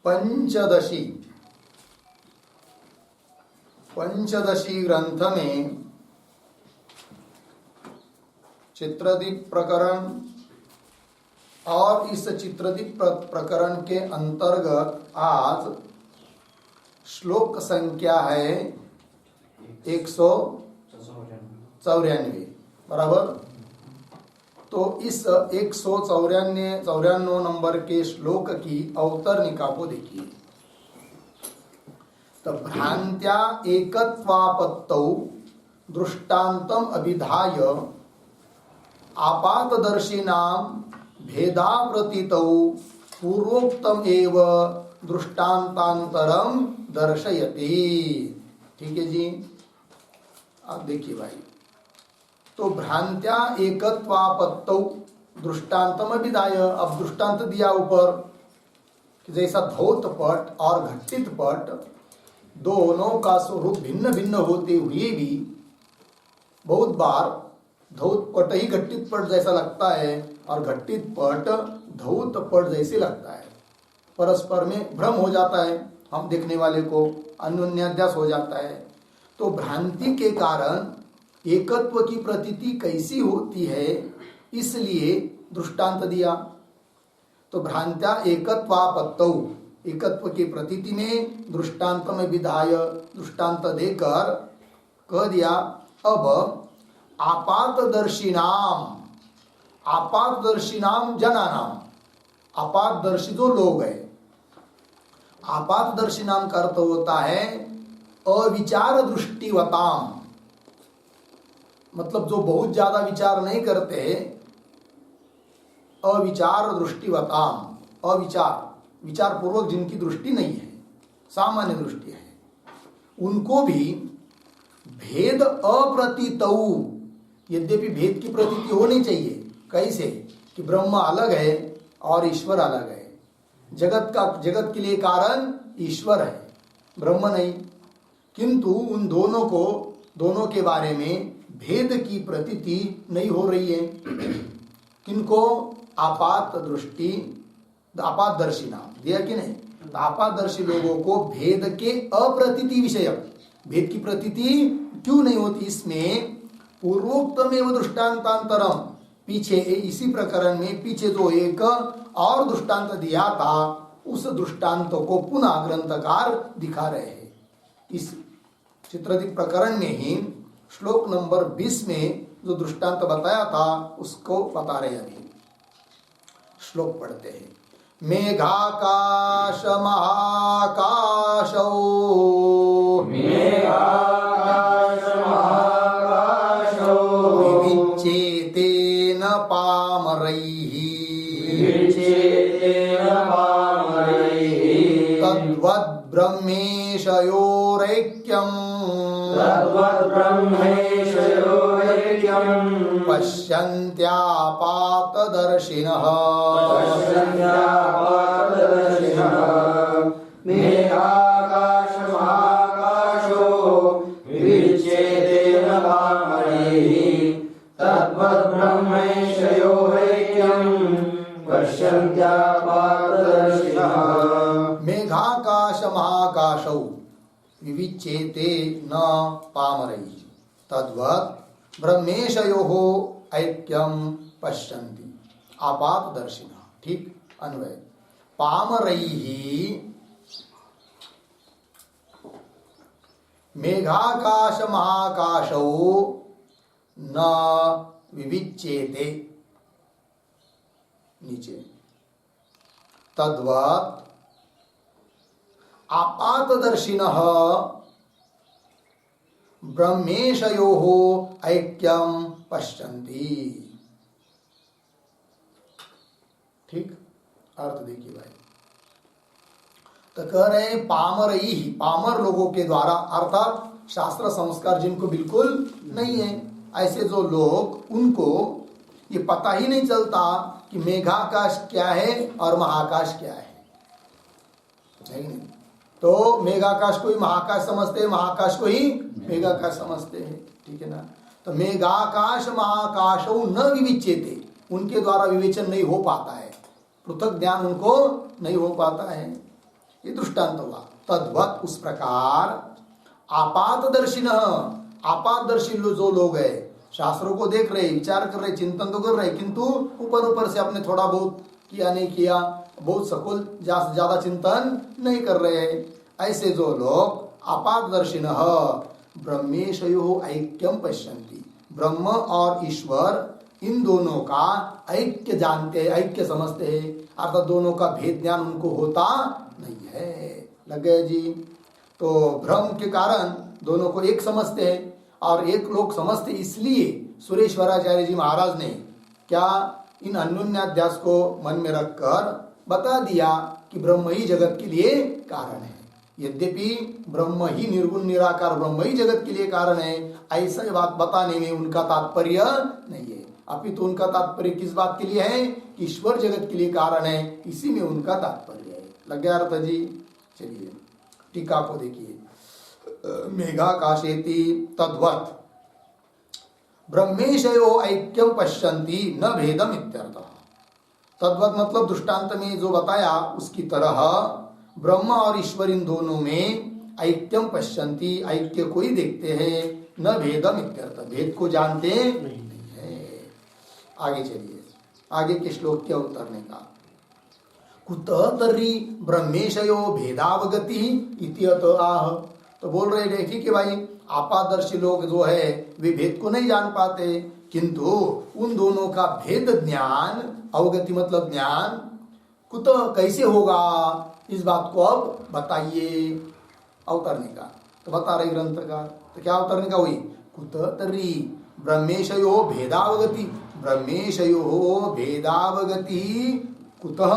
पंचदशी ग्रंथ में चित्रदीप प्रकरण और इस चित्रदीप प्रकरण के अंतर्गत आज श्लोक संख्या है 194 बराबर। तो इस 194 नंबर के श्लोक की अवतरणिका को देखिए। तो भ्रांत्या एकत्वापत्तौ दृष्टान्तम अभिधाय आपातदर्शिनां भेदाप्रतीतौ पूर्वोक्तम एव दृष्टान्तांतरम दर्शयति। ठीक है जी, आप देखिए भाई। तो भ्रांत्या एकत्वापत्तौ दृष्टान्तम अभिधाय, अब दृष्टांत दिया ऊपर कि जैसा धौत पट और घटित पट दोनों का स्वरूप भिन्न भिन्न होते हुए भी बहुत बार धौत पट ही घटित पट जैसा लगता है और घटित पट धौत पट जैसे लगता है। परस्पर में भ्रम हो जाता है, हम देखने वाले को अन्योन्याध्यास हो जाता है। तो भ्रांति के कारण एकत्व की प्रतीति कैसी होती है, इसलिए दृष्टांत दिया। तो भ्रांत्या एकत्वापत्तौ, एकत्व की प्रतीति में दृष्टांत में विधाय, दृष्टांत देकर कह दिया। अब आपातदर्शिनाम जनानाम, आपातदर्शी जो लोग है, आपातदर्शी नाम का अर्थ होता है अविचार दृष्टिवताम, मतलब जो बहुत ज्यादा विचार नहीं करते, अविचार दृष्टिवताम, अविचार विचार पूर्वक जिनकी दृष्टि नहीं है, सामान्य दृष्टि है, उनको भी भेद अप्रतीतौ, यद्यपि भेद की प्रतीति होनी चाहिए। कैसे कि ब्रह्म अलग है और ईश्वर अलग है, जगत के लिए कारण ईश्वर है, ब्रह्म नहीं। किंतु उन दोनों के बारे में भेद की प्रतीति नहीं हो रही है। किनको? आपातदर्शी नाम दिया कि नहीं? तो आपातदर्शी लोगों को भेद के अप्रतीति विषय, भेद की प्रतीति क्यों नहीं होती? इसमें पूर्वोक्तमेव दृष्टान्तांतरम, पीछे इसी प्रकरण में पीछे जो एक और दृष्टांत दिया था, उस दृष्टांत को पुनः ग्रंथकार दिखा रहे हैं। इस चित्रदीप प्रकरण में ही श्लोक नंबर 20 में जो दृष्टांत बताया था उसको बता रहे हैं। अभी श्लोक पढ़ते हैं। मेघाकाश महाकाशौ, विविच्येतेन पामरैः, तद्वद्ब्रह्मेशयोरैक्यम् पश्यन्त्यापातदर्शिनः। मेघाकाश महाकाशो विविच्येतेन पामरैः, तद्वद्ब्रह्मेशयोरैक्यम् पश्यन्त्यापातदर्शिनः। मेघाकाश महाकाशौ विविच्येते न पामरैः, तद्वत् ब्रह्मेशयोः ऐक्यम पश्यन्ति आपातदर्शिनः। ठीक अन्वय। पामरैः मेघाकाश महाकाशौ न विविच्येते, नीचे तद्वत् आपातदर्शिनः ब्रह्मेशयोः ऐक्यम पश्यन्ति। ठीक अर्थ देखिए भाई। तो कह रहे हैं पामरई, पामर लोगों के द्वारा, अर्थात शास्त्र संस्कार जिनको बिल्कुल नहीं है, ऐसे जो लोग, उनको ये पता ही नहीं चलता कि मेघाकाश क्या है और महाकाश क्या है नहीं? तो मेघाकाश को ही महाकाश समझते हैं, महाकाश को ही मेघाकाश समझते हैं। ठीक है ना? तो मेघाकाश महाकाशौ न विविच्यते, उनके द्वारा विवेचन नहीं हो पाता है, पृथक ज्ञान उनको नहीं हो पाता है। ये दृष्टांत हुआ। तद्वत उस प्रकार आपातदर्शिन, आपातदर्शी जो लोग है, शास्त्रों को देख रहे, विचार कर रहे, चिंतन तो कर रहे, किंतु ऊपर ऊपर से अपने थोड़ा बहुत किया नहीं किया, बहुत सकुल ज्यादा चिंतन नहीं कर रहे, ऐसे जो लोग आपातदर्शिन ब्रह्मेशयो ऐक्यम पश्यन्ति, ब्रह्म और ईश्वर इन दोनों का ऐक्य जानते हैं, ऐक्य समझते हैं, अर्थात दोनों का भेद ज्ञान उनको होता नहीं है। लग गए जी। तो भ्रम के कारण दोनों को एक समझते हैं, और एक लोग समझते इसलिए सुरेश्वराचार्य जी महाराज ने क्या इन अन्योन्याध्यास को मन में रखकर बता दिया कि ब्रह्म ही जगत के लिए कारण है। यद्यपि ब्रह्म ही निर्गुण निराकार ब्रह्म ही जगत के लिए कारण है, ऐसा बात बताने में उनका तात्पर्य नहीं है, अपितु उनका तात्पर्य किस बात के लिए है कि ईश्वर जगत के लिए कारण है, इसी में उनका तात्पर्य है। लग गया अर्थ जी। चलिए टीका को देखिए। मेघाकाशेति तद्वत् ब्रह्मेशयो ऐक्यम पश्यन्ति न भेदम इत्यर्थः। तद्वत् मतलब दृष्टांत में जो बताया उसकी तरह ब्रह्म और ईश्वर इन दोनों में ऐक्यम पश्यन्ति, ऐक्य को ही देखते हैं, न भेदम इत्यर्थः, भेद को जानते नहीं है। आगे चलिए, आगे के श्लोक के उतरने का। कुतः तर्हि ब्रह्मेशयो भेदावगति इति अतो आह। तो बोल रहे थे ठीक है भाई, आपादर्शी लोग जो है वे भेद को नहीं जान पाते, किंतु उन दोनों का भेद ज्ञान, अवगति मतलब ज्ञान, कुतः कैसे होगा, इस बात को अब बताइए अवतरने का। तो बता रहे ग्रंथकार, तो क्या अवतरने का हुई, कुतः तर्हि ब्रह्मेशयो भेदावगति, ब्रह्मेशयो भेदावगति कुतः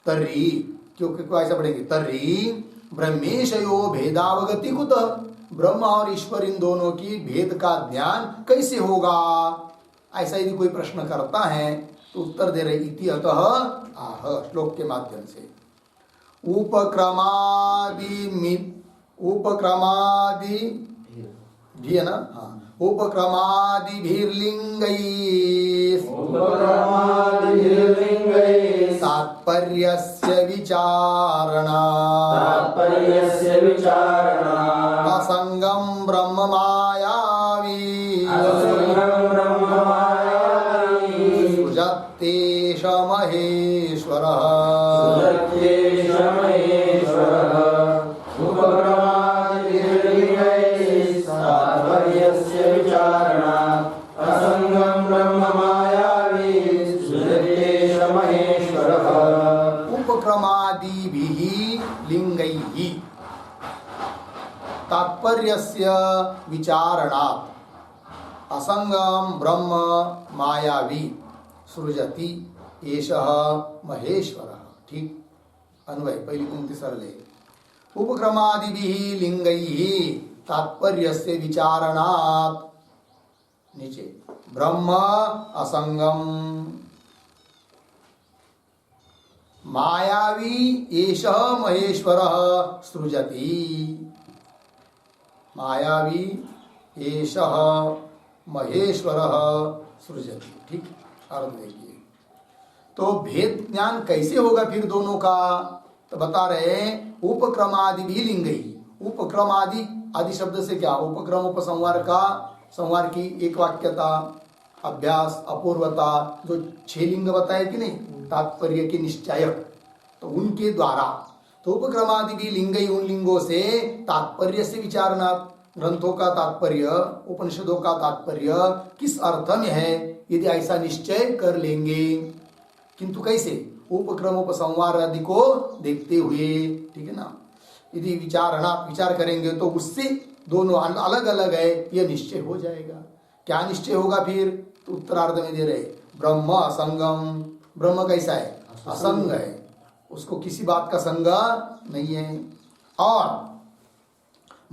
तर्हि, क्योंकि ऐसा पढ़ेंगे, तर्हि ब्रह्मेशयो भेदावगति कुतः, ब्रह्म और ईश्वर इन दोनों की भेद का ज्ञान कैसे होगा, ऐसा यदि कोई प्रश्न करता है तो उत्तर दे रहे इति अतः आह, श्लोक के माध्यम से। उपक्रमादि भी है ना, हाँ, उपक्रमादिभिर्लिङ्गैः तात्पर्यस्य विचारणा असंगं ब्रह्म मायावी सृजत्येष महेश्वरः। उपक्रमादिभिः लिंगैः तात्पर्यस्य विचारणात् असंगं ब्रह्म मायावी सृजति एषः महेश्वरः। ठीक अन्वय, पहली पंक्ति सरल है। उपक्रमादिभिः लिंगैः तात्पर्यस्य विचारणात्, नीचे ब्रह्म असंगम मायावी एषः महेश्वरः सृजति, मायावी एषः महेश्वरः सृजति। ठीक, अर्थ देखिए। तो भेद ज्ञान कैसे होगा फिर दोनों का, तो बता रहे उपक्रमादि भी लिंगई। उपक्रमादि आदि शब्द से क्या, उपक्रम उपसंहार का, संहार की एक वाक्यता, अभ्यास, अपूर्वता, जो 6 लिंग बताए कि नहीं, तात्पर्य के निश्चयक, तो उनके द्वारा। तो उपक्रमादि भी लिंगई, उन लिंगों से तात्पर्य से विचारना, ग्रंथों का तात्पर्य, उपनिषदों का तात्पर्य किस अर्थ में है, यदि ऐसा निश्चय कर लेंगे। किंतु कैसे, उपक्रम उपसंहार आदि को देखते हुए, ठीक है ना। यदि विचार करेंगे तो उससे दोनों अलग अलग है यह निश्चय हो जाएगा। क्या निश्चय होगा फिर, तो उत्तरार्ध में दे रहे ब्रह्म असंगम, ब्रह्म कैसा है, असंग है, उसको किसी बात का संग नहीं है। और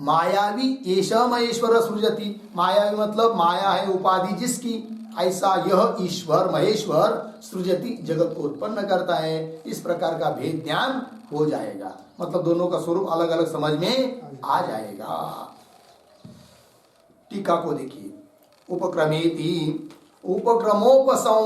मायावी एषः महेश्वर सृजति, मायावी मतलब माया है उपाधि जिसकी, ऐसा यह ईश्वर महेश्वर सृजति जगत को उत्पन्न करता है। इस प्रकार का भेद ज्ञान हो जाएगा, मतलब दोनों का स्वरूप अलग अलग समझ में आ जाएगा। टीका को देखिए। उपक्रमेति उपक्रमोपसंहारौ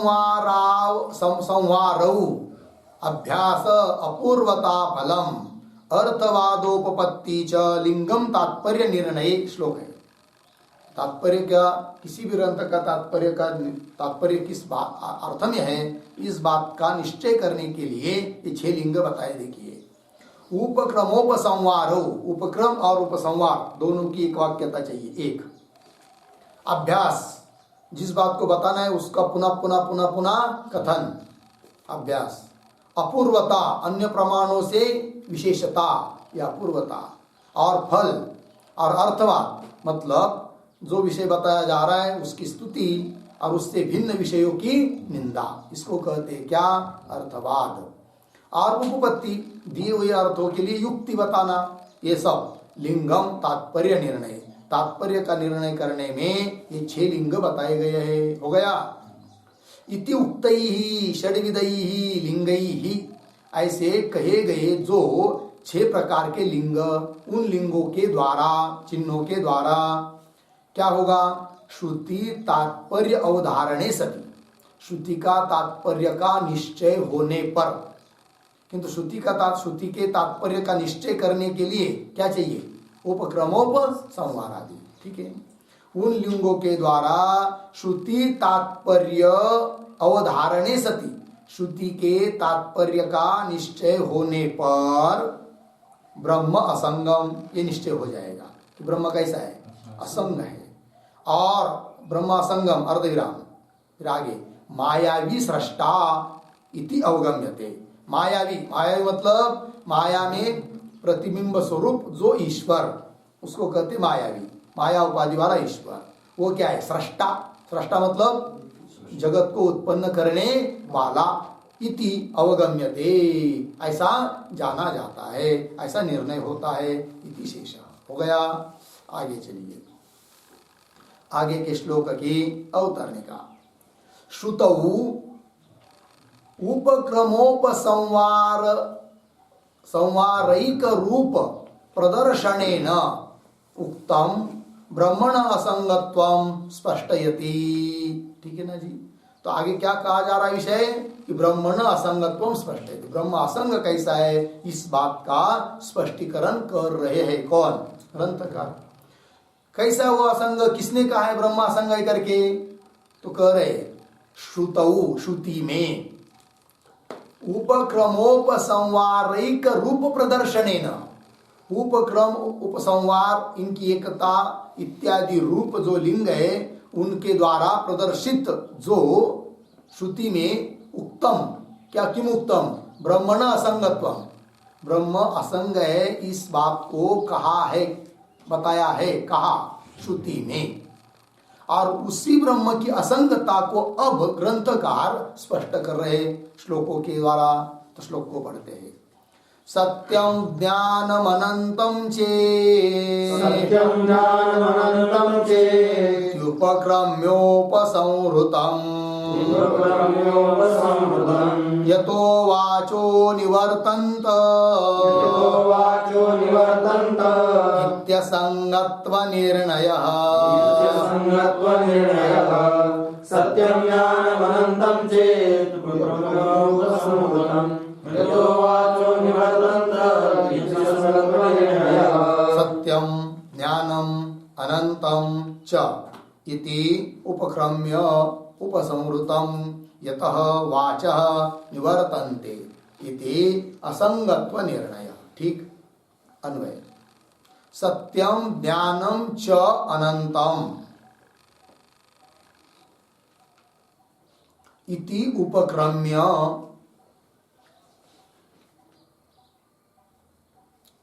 अभ्यास अपूर्वता फलम अर्थवादोपपत्ति च लिंगम तात्पर्य निर्णय श्लोक है। तात्पर्य क्या, किसी भी ग्रंथ का तात्पर्य किस अर्थ में है, इस बात का निश्चय करने के लिए ये 6 लिंग बताए। देखिए, उपक्रमोपसंवारो, उपक्रम और उपसंवार दोनों की एक वाक्यता चाहिए। एक अभ्यास, जिस बात को बताना है उसका पुनः पुनः पुनः पुनः कथन, अभ्यास। अपूर्वता, अन्य प्रमाणों से विशेषता या अपूर्वता। और फल और अर्थवाद, मतलब जो विषय बताया जा रहा है उसकी स्तुति और उससे भिन्न विषयों की निंदा, इसको कहते हैं क्या, अर्थवाद। और उपपत्ति, दिए हुए अर्थों के लिए युक्ति बताना, ये सब लिंगम तात्पर्य निर्णय, तात्पर्य का निर्णय करने में ये 6 लिंग बताए गए हैं। हो गया। इति उक्तैहि षड्विधैहि लिंगैहि, ऐसे कहे गए जो 6 प्रकार के लिंग, उन लिंगों के द्वारा, चिन्हों के द्वारा क्या होगा, श्रुति तात्पर्य अवधारणे सति, श्रुति का तात्पर्य का निश्चय होने पर। किंतु श्रुति के तात्पर्य का निश्चय करने के लिए क्या चाहिए, उपक्रमोपसंहार आदि। ठीक है, उन लिंगों के द्वारा श्रुति तात्पर्य अवधारणे सति, श्रुति के तात्पर्य का निश्चय होने पर ब्रह्म असंगम, ये निश्चय हो जाएगा कि ब्रह्म कैसा है, असंग है। और ब्रह्म असंगम अर्धविराम, फिर आगे मायावी सृष्टा इति अवगम्यते। मायावी, मायावी मतलब माया में प्रतिबिंब स्वरूप जो ईश्वर, उसको कहते मायावी, माया उपाधि वाला ईश्वर। वो क्या है, सृष्टा। सृष्टा मतलब जगत को उत्पन्न करने वाला। इति अवगम्यते, ऐसा जाना जाता है, ऐसा निर्णय होता है। इति शेष हो गया। आगे चलिए, आगे के श्लोक की अवतरणिका। श्रुतौ उपक्रमोपसंवार संवारैक रूप प्रदर्शनेन उक्तम ब्रह्मण असंगत्वम स्पष्टयति। ठीक है ना जी। तो आगे क्या कहा जा रहा है विषय, कि ब्रह्मण असंगत्वम स्पष्टयति, ब्रह्म असंग कैसा है, इस बात का स्पष्टीकरण कर रहे हैं। कौन, ग्रंथकार। कैसा हुआ असंग, किसने कहा है ब्रह्म असंग है करके, तो कह रहे श्रुतौ, श्रुति में, उपक्रमोपसंवारैक रूप प्रदर्शनेन, उपक्रम उपसंवार इनकी एकता इत्यादि रूप जो लिंग है उनके द्वारा प्रदर्शित जो श्रुति में उत्तम, क्या किम उत्तम, ब्रह्मण असंगत्वम, ब्रह्म असंग है, इस बात को कहा है, बताया है, कहा श्रुति में। और उसी ब्रह्म की असंगता को अब ग्रंथकार स्पष्ट कर रहे श्लोकों के द्वारा। तो श्लोक को पढ़ते हैं। सत्यं ज्ञानमनन्तं चेत्, सत्यं ज्ञानमनन्तं चेत्, उपक्रम्योपसंहृतम्, उपक्रम्योपसंहृतम्, यतो वाचो निवर्तन्त, यतो वाचो निवर्तन्त, नित्यसंगत्वनिर्णयः, नित्यसंगत्वनिर्णयः। सत्यं ज्ञानमनन्तं चेत्, उपक्रम्योपसंहृतम्, यतो वाचो निवर्तन्त, नित्यसंगत्वनिर्णयः। सत्यं ज्ञानम् अनन्तं च इति उपक्रम्य उपसंहृतं यतः वाचः निवर्तन्ते इति असंगत्व निर्णय। ठीक, अन्वय। सत्यं ज्ञानं च अनंतम इति उपक्रम्य,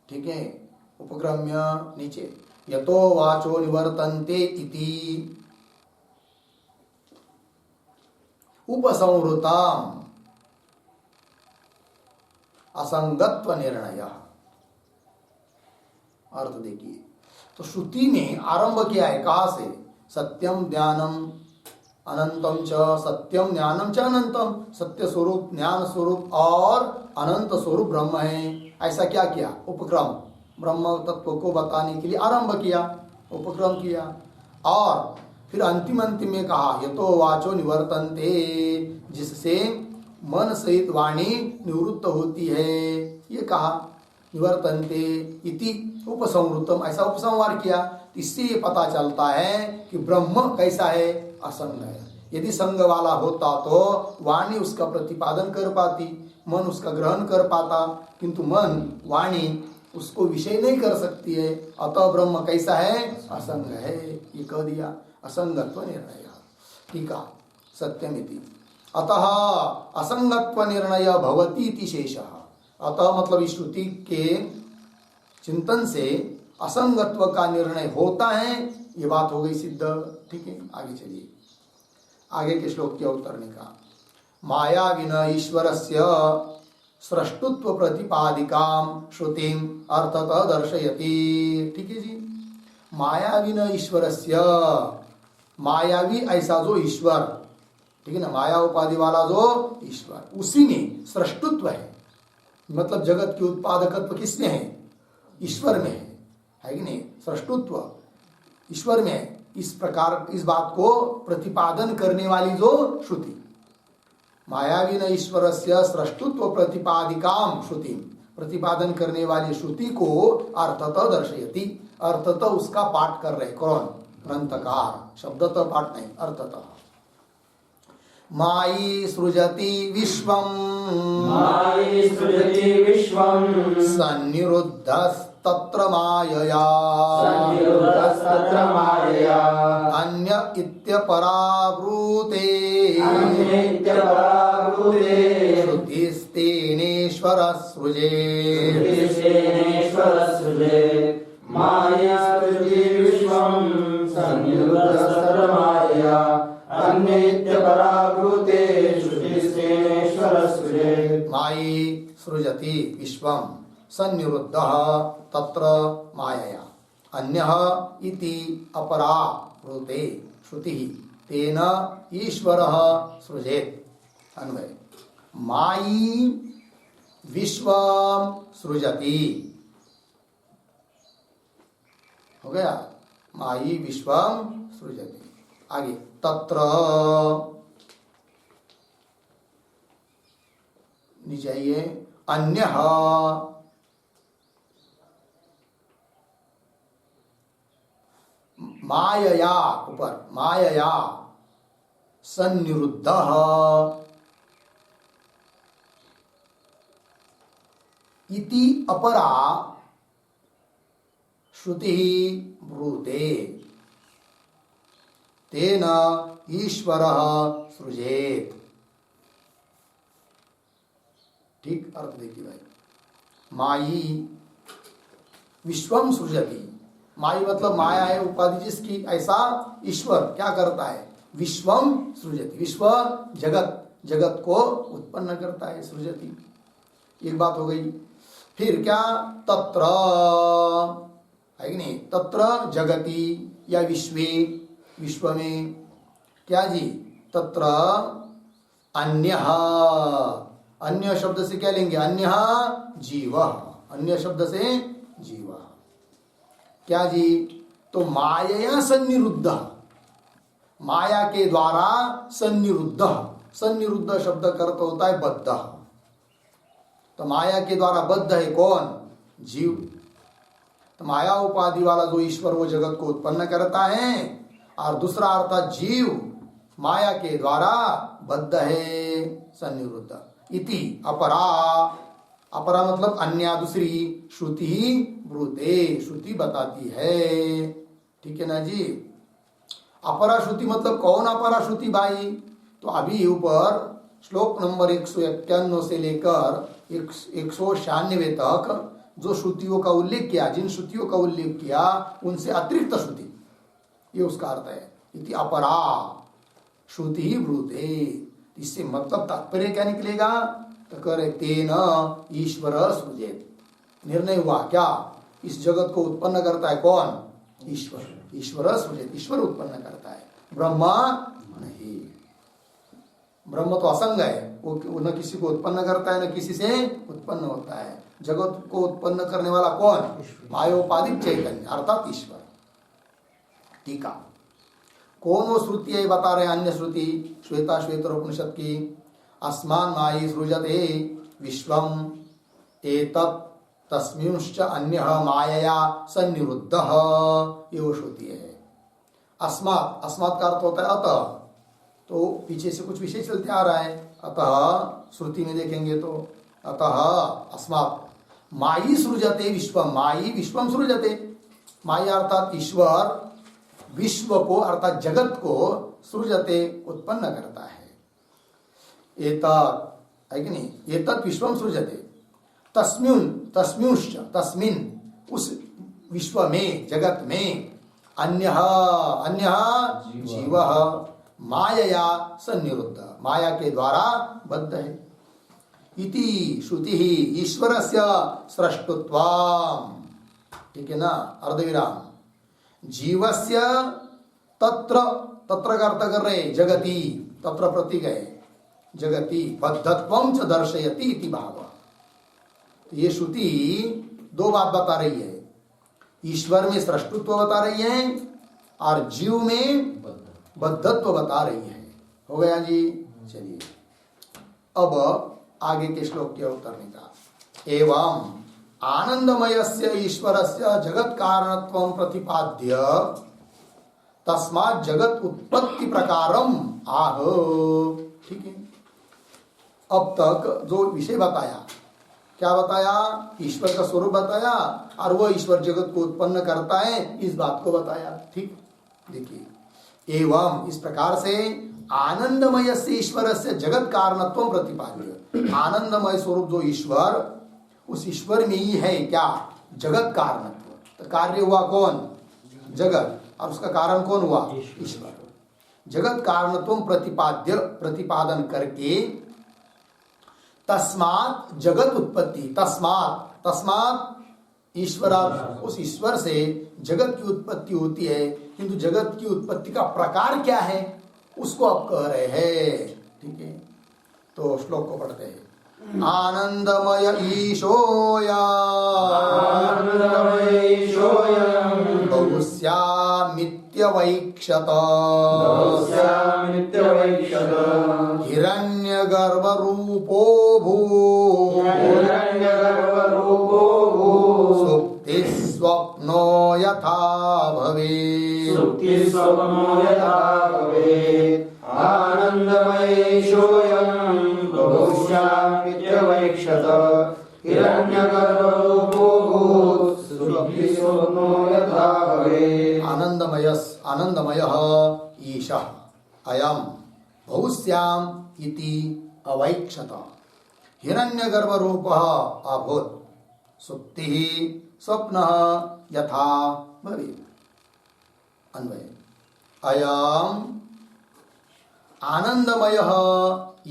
ठीक है, उपक्रम्य नीचे, यतो वाचो निवर्तन्ते इति उपसंहृतम असंगत्व निर्णय। अर्थ देखिए, तो श्रुति ने आरंभ किया है कहा से, सत्यम ज्ञानम अनंतम च, सत्यम ज्ञानम च अनंतम, सत्य स्वरूप ज्ञान स्वरूप और अनंत स्वरूप ब्रह्म है। ऐसा क्या किया, उपक्रम, ब्रह्म तत्व को बताने के लिए आरंभ किया, उपक्रम किया। और फिर अंतिम में कहा यतो वाचो निवर्तन्ते, जिससे मन सहित वाणी निवृत्त होती है, ये कहा। निवर्तन्ते इति उपसंहृतम, ऐसा उपसंहार किया। इससे ये पता चलता है कि ब्रह्म कैसा है, असंग है। यदि संग वाला होता तो वाणी उसका प्रतिपादन कर पाती, मन उसका ग्रहण कर पाता, किंतु मन वाणी उसको विषय नहीं कर सकती है। अतः ब्रह्म कैसा है, असंग है, ये कह दिया। असंगत्व निर्णय, ठीक है, सत्यमिति। अतः असंगत्व निर्णय भवति इति शेषः। अतः मतलब इस श्रुति के चिंतन से असंगत्व का निर्णय होता है, ये बात हो गई सिद्ध। ठीक है, आगे चलिए, आगे के श्लोक के उत्तरने का। माया विना ईश्वरस्य सृष्टुत्व प्रतिपादिकाम श्रुतिम अर्थतः दर्शयति। ठीक है जी, मायावी न ईश्वरस्य, मायावी ऐसा जो ईश्वर, ठीक है ना, माया उपाधि वाला जो ईश्वर, उसी में सृष्टुत्व है। मतलब जगत की उत्पादकत्व किसमें है, ईश्वर में है कि नहीं, सृष्टुत्व ईश्वर में है। इस प्रकार इस बात को प्रतिपादन करने वाली जो श्रुति, मायावी न ईश्वरस्य सृष्टुत्व प्रतिपादिकाम श्रुति, प्रतिपादन करने वाली श्रुति को अर्थतः दर्शयति, अर्थतः उसका पाठ कर रहे कौन, ग्रंथकार, शब्दतः पाठ नहीं, अर्थतः। मायी सृजति विश्वं, मायी सृजति विश्वं, सन्निरुद्धस्तत्र मायया, सन्निरुद्धस्तत्र मायया, अन्य इत्यपरावृते, अन्य इत्यपरावृते, श्रुतिस्तेनेश्वरः सृजेत्, श्रुतिस्तेनेश्वरः सृजेत्। माया सृजति विश्वं, सन्निरुद्धस्तत्र मायया, अन्य इत्यपरावृते, श्रुतिस्तेनेश्वरः सृजेत्। मायी सृजति विश्वं सन्निरुद्धः तत्र मायया, अन्यः इति अपरावृते श्रुतिः तेन ईश्वरः सृजेत्। अन्वय, मायी विश्वं सृजति, हो गया, मायी विश्वं सृजति। आगे, तत्र नीचे आइए, अन्यः, मायया ऊपर, मायया सन्निरुद्धः इति अपरा श्रुति ब्रूते तेन ईश्वरः सृजेत्। ठीक अर्थ देखिए भाई, मायी विश्वम सृजति, मायी मतलब माया है उपाधि जिसकी, ऐसा ईश्वर क्या करता है, विश्वम सृजति, विश्व जगत, जगत को उत्पन्न करता है, सृजति। एक बात हो गई। फिर क्या, तत्र है कि नहीं, तत्र जगति या विश्वे, विश्व में क्या जी, तत्र अन्यः, अन्य शब्द से क्या लेंगे, अन्यः जीव, अन्य शब्द से जीव, क्या जी, तो मायया सन्निरुद्ध, माया के द्वारा सन्निरुद्ध, सन्निरुद्ध शब्द का अर्थ होता है बद्ध, तो माया के द्वारा बद्ध है कौन, जीव। तो माया उपाधि वाला जो ईश्वर वो जगत को उत्पन्न करता है, और दूसरा अर्थात जीव माया के द्वारा बद्ध है, सन्निरुद्ध। इति अपरा, अपरा मतलब अन्य, दूसरी, श्रुति ब्रूते, श्रुति बताती है। ठीक है ना जी, अपरा श्रुति मतलब कौन अपरा श्रुति भाई, तो अभी ऊपर श्लोक नंबर 191 से लेकर 196 तक जो श्रुतियों का उल्लेख किया, जिन श्रुतियों का उल्लेख किया उनसे अतिरिक्त श्रुति, ये उसका अर्थ है। इति अपरा श्रुति ही ब्रूते, इससे मतलब तात्पर्य क्या निकलेगा, तो करे तेन ईश्वर सृजेत, निर्णय हुआ क्या, इस जगत को उत्पन्न करता है कौन, ईश्वर, ईश्वर सृजेत, ईश्वर उत्पन्न करता है, ब्रह्मा नहीं। ब्रह्म तो असंग है, वो न किसी को उत्पन्न करता है न किसी से उत्पन्न होता है। जगत को उत्पन्न करने वाला कौन, मायोपाधिक चैतन्य अर्थात ईश्वर। ठीक है, कौन वो श्रुति है बता रहे, अन्य श्रुति, श्वेता श्वेतर उपनिषद की। अस्मान् मायि सृजते विश्वम् एतत् तस्मिंश्च अन्यः मायया सन्निरुद्धः। ये वो श्रुति है। अस्मात्, अस्मात् का अर्थ होता है अतः, तो पीछे से कुछ विषय चलते आ रहा है। अतः श्रुति में देखेंगे तो अतः अस्मात् मायि सृजते विश्वम, मायि विश्वम सृजते। मायि अर्थात ईश्वर विश्व को अर्थात जगत को सृजते उत्पन्न करता है। एतत् है कि नहीं, एतत् विश्वम सृजते तस्मिन्, तस्मिंश्च तस्मिन् उस विश्व में जगत में अन्यः, अन्यः जीवः मायया सन्निरुद्ध, माया के द्वारा बद्ध है। इति श्रुति ईश्वरस्य सृष्टुत्वम्, ठीक है ना, अर्धविराम। जीवस्य तत्र, तत्र का अर्थ कर रहे जगति, तत्र प्रतीक है जगति, बद्धत्वं च दर्शयति इति भाव। ये श्रुति दो बात बता रही है, ईश्वर में सृष्टुत्व बता रही है और जीव में बद्धत्व बता रही है। हो गया जी। चलिए अब आगे के श्लोक के उत्तर निकाल। एवं आनंदमयस्य ईश्वरस्य जगत कारणत्वं प्रतिपाद्य तस्मात् जगत उत्पत्ति प्रकारम आह। ठीक है, अब तक जो विषय बताया, क्या बताया, ईश्वर का स्वरूप बताया और वो ईश्वर जगत को उत्पन्न करता है, इस बात को बताया। ठीक, देखिए एवं इस प्रकार से आनंदमय से ईश्वर से जगत कारणत्व प्रतिपाद्य, आनंदमय स्वरूप जो ईश्वर, उस ईश्वर में ही है क्या, जगत कारणत्व। तो कार्य हुआ कौन, जगत, और उसका कारण कौन हुआ, ईश्वर। जगत कारणत्व प्रतिपाद्य, प्रतिपादन करके तस्मात् जगत उत्पत्ति, तस्मात्, तस्मात् ईश्वर, उस ईश्वर से जगत की उत्पत्ति होती है। किंतु जगत की उत्पत्ति का प्रकार क्या है उसको आप कह रहे हैं। ठीक है, तो श्लोक को पढ़ते हैं। आनंदमय ईशोऽयं बहुस्यामित्यवैक्षत हिरण्यगर्भरूपो सुप्तिस्वप्नो यथा भवेत्। आनंदमयेशोऽयं बहुश्यामित्यवैक्षत हिरण्यगर्भरूपो सुप्तिस्वप्नो यथा भवेत्। आनंदमयस्, आनंदमयः ईशः अयं बहुश्याम् इति अवैक्षत हिरण्यगर्भरूपः अभूत् सुप्तिः स्वप्नः यथा भवेत्। अन्वय अयम् आनंदमयः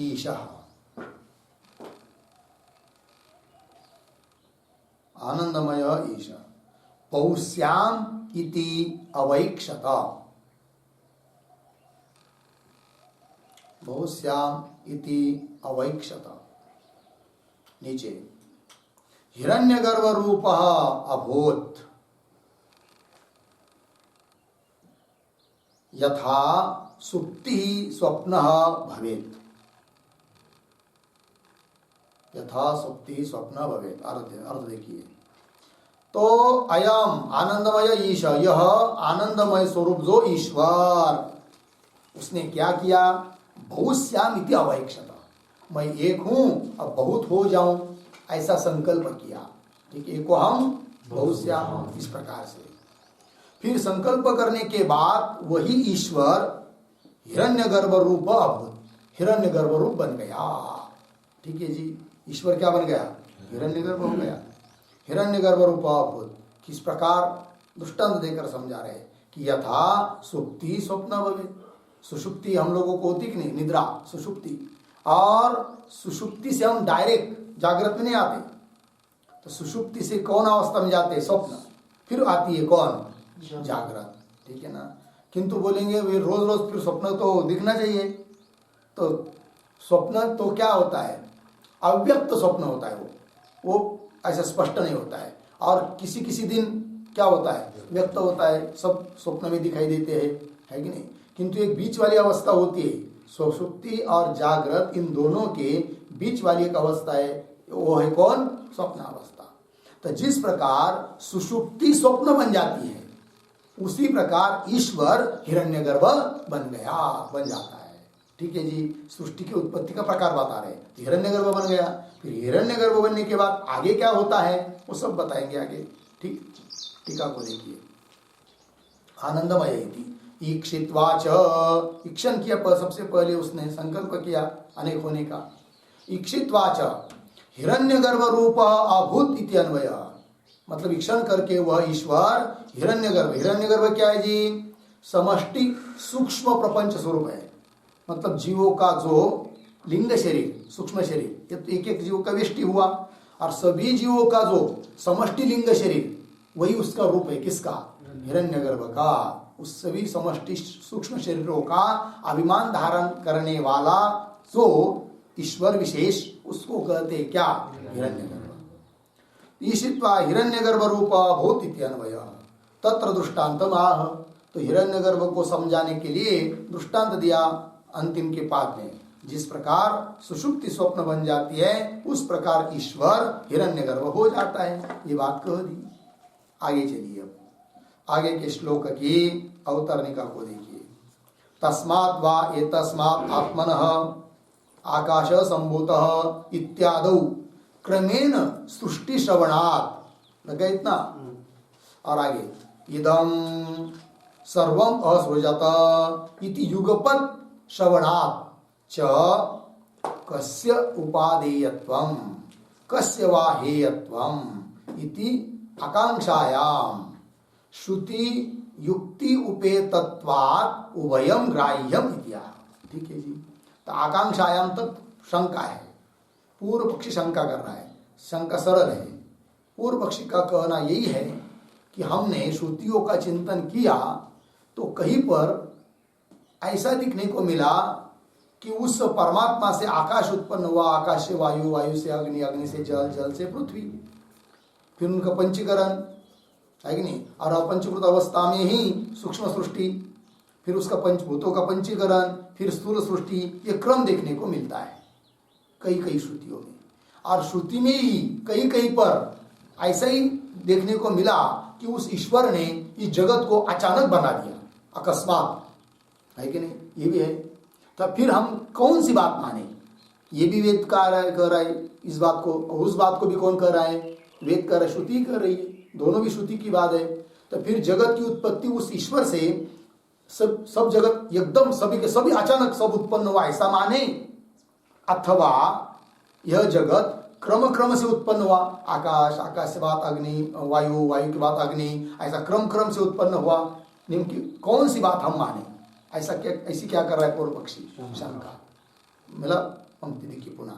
ईशः, आनंदमय ईशः बहुश्याम् इति अवैक्षत, बहुश्याम् इति अवैक्षत। नीचे हिरण्यगर्भरूपः अभूत् यथा सुप्ति स्वप्नः भवेत्, यथा सुप्ति स्वप्न भवेत्। अर्थ देखिए, तो अयम आनंदमय ईश, यह आनंदमय स्वरूप जो ईश्वर, उसने क्या किया, बहुश्याम इति अवैक्षत, मैं एक हूं अब बहुत हो जाऊं, ऐसा संकल्प किया। ठीक है, एको हम बहुश्याम, इस प्रकार से फिर संकल्प करने के बाद वही ईश्वर हिरण्यगर्भ रूप अभूत, हिरण्यगर्भ रूप बन गया। ठीक है जी, ईश्वर क्या बन गया, हिरण्यगर्भ हो गया, हिरण्यगर्भ रूप अभूत। किस प्रकार दृष्टांत देकर समझा रहे कि यथा सुप्ति स्वप्न भवेत्, सुषुप्ति हम लोगों को होती कि नहीं, निद्रा सुषुप्ति, और सुषुप्ति से हम डायरेक्ट जागृत में नहीं आते, तो सुषुप्ति से कौन अवस्था में जाते हैं, स्वप्न, फिर आती है कौन, जागृत। ठीक है ना, किंतु बोलेंगे वे रोज रोज फिर स्वप्न तो दिखना चाहिए, तो स्वप्न तो क्या होता है, अव्यक्त स्वप्न होता है, वो ऐसा स्पष्ट नहीं होता है, और किसी किसी दिन क्या होता है, व्यक्त होता है, सब स्वप्न में दिखाई देते हैं, है कि नहीं। किंतु एक बीच वाली अवस्था होती है, सुषुप्ति और जागृत इन दोनों के बीच वाली एक अवस्था है, वो है कौन? स्वप्नावस्था। तो जिस प्रकार सुषुप्ति स्वप्न बन जाती है, उसी प्रकार ईश्वर हिरण्यगर्भ बन जाता है। ठीक है जी, सृष्टि की उत्पत्ति का प्रकार बता रहे हैं। हिरण्यगर्भ बन गया, फिर हिरण्यगर्भ बनने के बाद आगे क्या होता है वो सब बताएंगे आगे। ठीक, टीका को देखिए। आनंदमय ईक्षित्वाच, ईक्षण किया सबसे पहले उसने संकल्प किया अनेक होने का। ईक्षित्वाच हिरण्यगर्भ रूप अभूत इति अन्वय, मतलब ईक्षण करके वह ईश्वर हिरण्यगर्भ, हिरण्यगर्भ क्या है जी? समष्टि सूक्ष्म प्रपंच स्वरूप है। मतलब जीवों का जो लिंग शरीर, सूक्ष्म शरीर, ये तो एक एक जीव का व्यष्टि हुआ, और सभी जीवों का जो समष्टि लिंग शरीर वही उसका रूप है। किसका? हिरण्यगर्भ का। उस सभी समष्टि सूक्ष्म शरीरों का अभिमान धारण करने वाला जो ईश्वर विशेष, उसको कहते हैं क्या? हिरण्यगर्भ। ईशित्वा हिरण्यगर्भ रूप भूत इति अन्वय तत्र दृष्टान्तम आह। तो हिरण्यगर्भ को समझाने के लिए दृष्टांत दिया अंतिम के पाद में। जिस प्रकार सुषुप्ति स्वप्न बन जाती है, उस प्रकार ईश्वर हिरण्यगर्भ हो जाता है। ये बात कह दी। आगे चलिए, अब आगे के श्लोक की अवतरणिका को देखिए। तस्मात् वा एतस्मात् आत्मनः आकाश संभूतः इत्यादौ क्रमेण सृष्टि श्रवणात्, लगा इतना? और आगे इदं सर्वम असृजत इति युगपत् श्रवणात् च कस्य उपादेयत्वं कस्य वा हेयत्वं इति आकांक्षायाम श्रुति युक्ति उपेतत्वात् उभयम ग्राह्यम इत्या। ठीक है जी। तो आकांक्षायाम तक शंका है। पूर्व पक्षी शंका कर रहा है, शंका सरल है। पूर्व पक्षी का कहना यही है कि हमने श्रुतियों का चिंतन किया तो कहीं पर ऐसा दिखने को मिला कि उस परमात्मा से आकाश उत्पन्न हुआ, आकाश से वायु, वायु से अग्नि, अग्नि से जल, जल से पृथ्वी, फिर उनका पंचीकरण है कि नहीं, और अपंचीकृत अवस्था में ही सूक्ष्म सृष्टि, फिर उसका पंचभूतों का पंचीकरण, फिर स्थूल सृष्टि। ये क्रम देखने को मिलता है कई कई श्रुतियों में। और श्रुति में ही कई कई पर ऐसा ही देखने को मिला कि उस ईश्वर ने इस जगत को अचानक बना दिया, अकस्मात, है कि नहीं? ये भी है। तो फिर हम कौन सी बात माने? ये भी वेद कह रहा है इस बात को, और उस बात को भी कौन कह रहा है? वेद कह रहा है, श्रुति कर रही है। दोनों भी श्रुति की बात है। तो फिर जगत की उत्पत्ति उस ईश्वर से, सब जगत एकदम सभी के सभी अचानक सब उत्पन्न हुआ ऐसा माने, अथवा यह जगत क्रम क्रम से उत्पन्न हुआ, आकाश, आकाश से बात अग्नि, वायु, वायु के बाद अग्नि, ऐसा क्रम क्रम से उत्पन्न हुआ। निम्न कौन सी बात हम माने? ऐसा क्या, ऐसी क्या कर रहा है पूर्व पक्षी? शंका। मिला पंक्ति देखिए पुनः।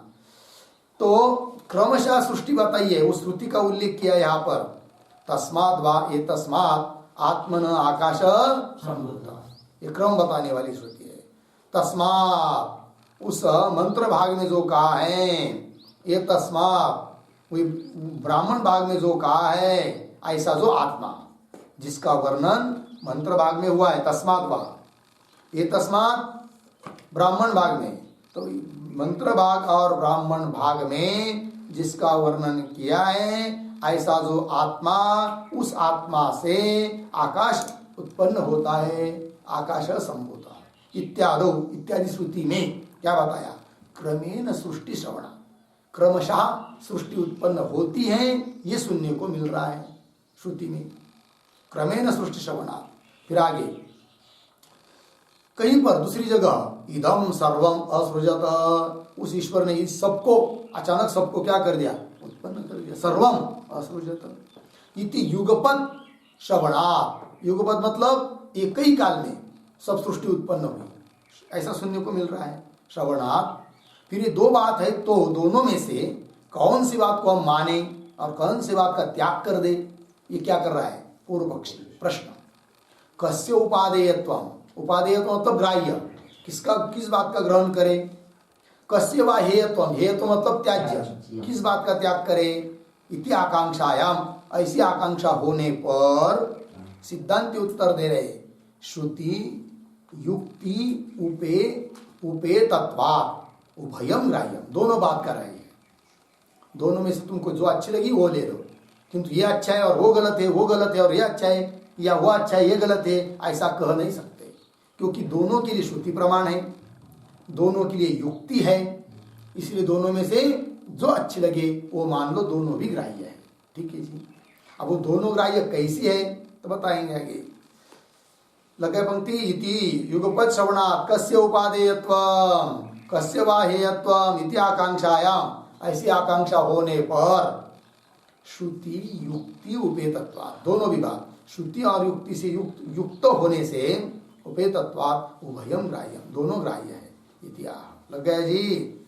तो क्रमशः सृष्टि बताइए, उस श्रुति का उल्लेख किया यहाँ पर। तस्मात् वा एतस्मात् आत्मन आकाश संभूतः, ये क्रम बताने वाली श्रुति है। तस्मात् उस मंत्र भाग में जो कहा है, ये तस्मात् वही ब्राह्मण भाग में जो कहा है, ऐसा जो आत्मा जिसका वर्णन मंत्र भाग में हुआ है, तस्मात् वा, ये तस्मात् ब्राह्मण भाग में, तो मंत्र भाग और ब्राह्मण भाग में जिसका वर्णन किया है, ऐसा जो आत्मा, उस आत्मा से आकाश उत्पन्न होता है, आकाश संभूता इत्यादि इत्यादि श्रुति में क्या बताया? क्रमेण सृष्टि श्रवण, क्रमशः सृष्टि उत्पन्न होती है, ये सुनने को मिल रहा है श्रुति में। क्रमेण सृष्टि श्रवणा। फिर आगे कहीं पर दूसरी जगह इदम सर्वम असृजत, उस ईश्वर ने इस सबको अचानक सबको क्या कर दिया? उत्पन्न कर दिया। सर्वम असृजत इति युगपत श्रवणात्, युगपत मतलब एक ही काल में सब सृष्टि उत्पन्न हुई, ऐसा सुनने को मिल रहा है श्रवणात्। फिर ये दो बात है, तो दोनों में से कौन सी बात को हम माने और कौन सी बात का त्याग कर दे? ये क्या कर रहा है पूर्व पक्षी? प्रश्न। कस्य उपादेयत्वम, उपादेयत्व मतलब ग्राह्य, किसका, किस बात का ग्रहण करे? कस्य वा हेयत्वम, हेयत्व मतलब त्याज्य, किस बात का त्याग करे? इति आकांक्षायाम, ऐसी आकांक्षा होने पर सिद्धांत उत्तर दे रहे, श्रुति युक्ति उपेतत्वात् उभयम ग्राह्यम, दोनों बात कर रहे हैं। दोनों में से तुमको जो अच्छी लगी वो ले लो, किंतु ये अच्छा है और वो गलत है, वो गलत है और ये अच्छा है, या वो अच्छा है ये गलत है, ऐसा कह नहीं सकते, क्योंकि दोनों के लिए श्रुति प्रमाण है, दोनों के लिए युक्ति है, इसलिए दोनों में से जो अच्छी लगे वो मान लो, दोनों भी ग्राह्य है। ठीक है जी। अब वो दोनों ग्राह्य कैसी है तो बताएंगे आगे। लगे पंक्ति, इति युगपद श्रवणात् कस्य उपादेयत्वम् कस्य वा हेयत्वम् इति आकांक्षायाम, ऐसी आकांक्षा होने पर श्रुति युक्ति उपेतत्वात्, दोनों विभाग श्रुति और युक्ति से युक्त होने से उपेतत्वात् उभयम ग्राह्यम, दोनों ग्राह्य है। इतिहास लग गया जी।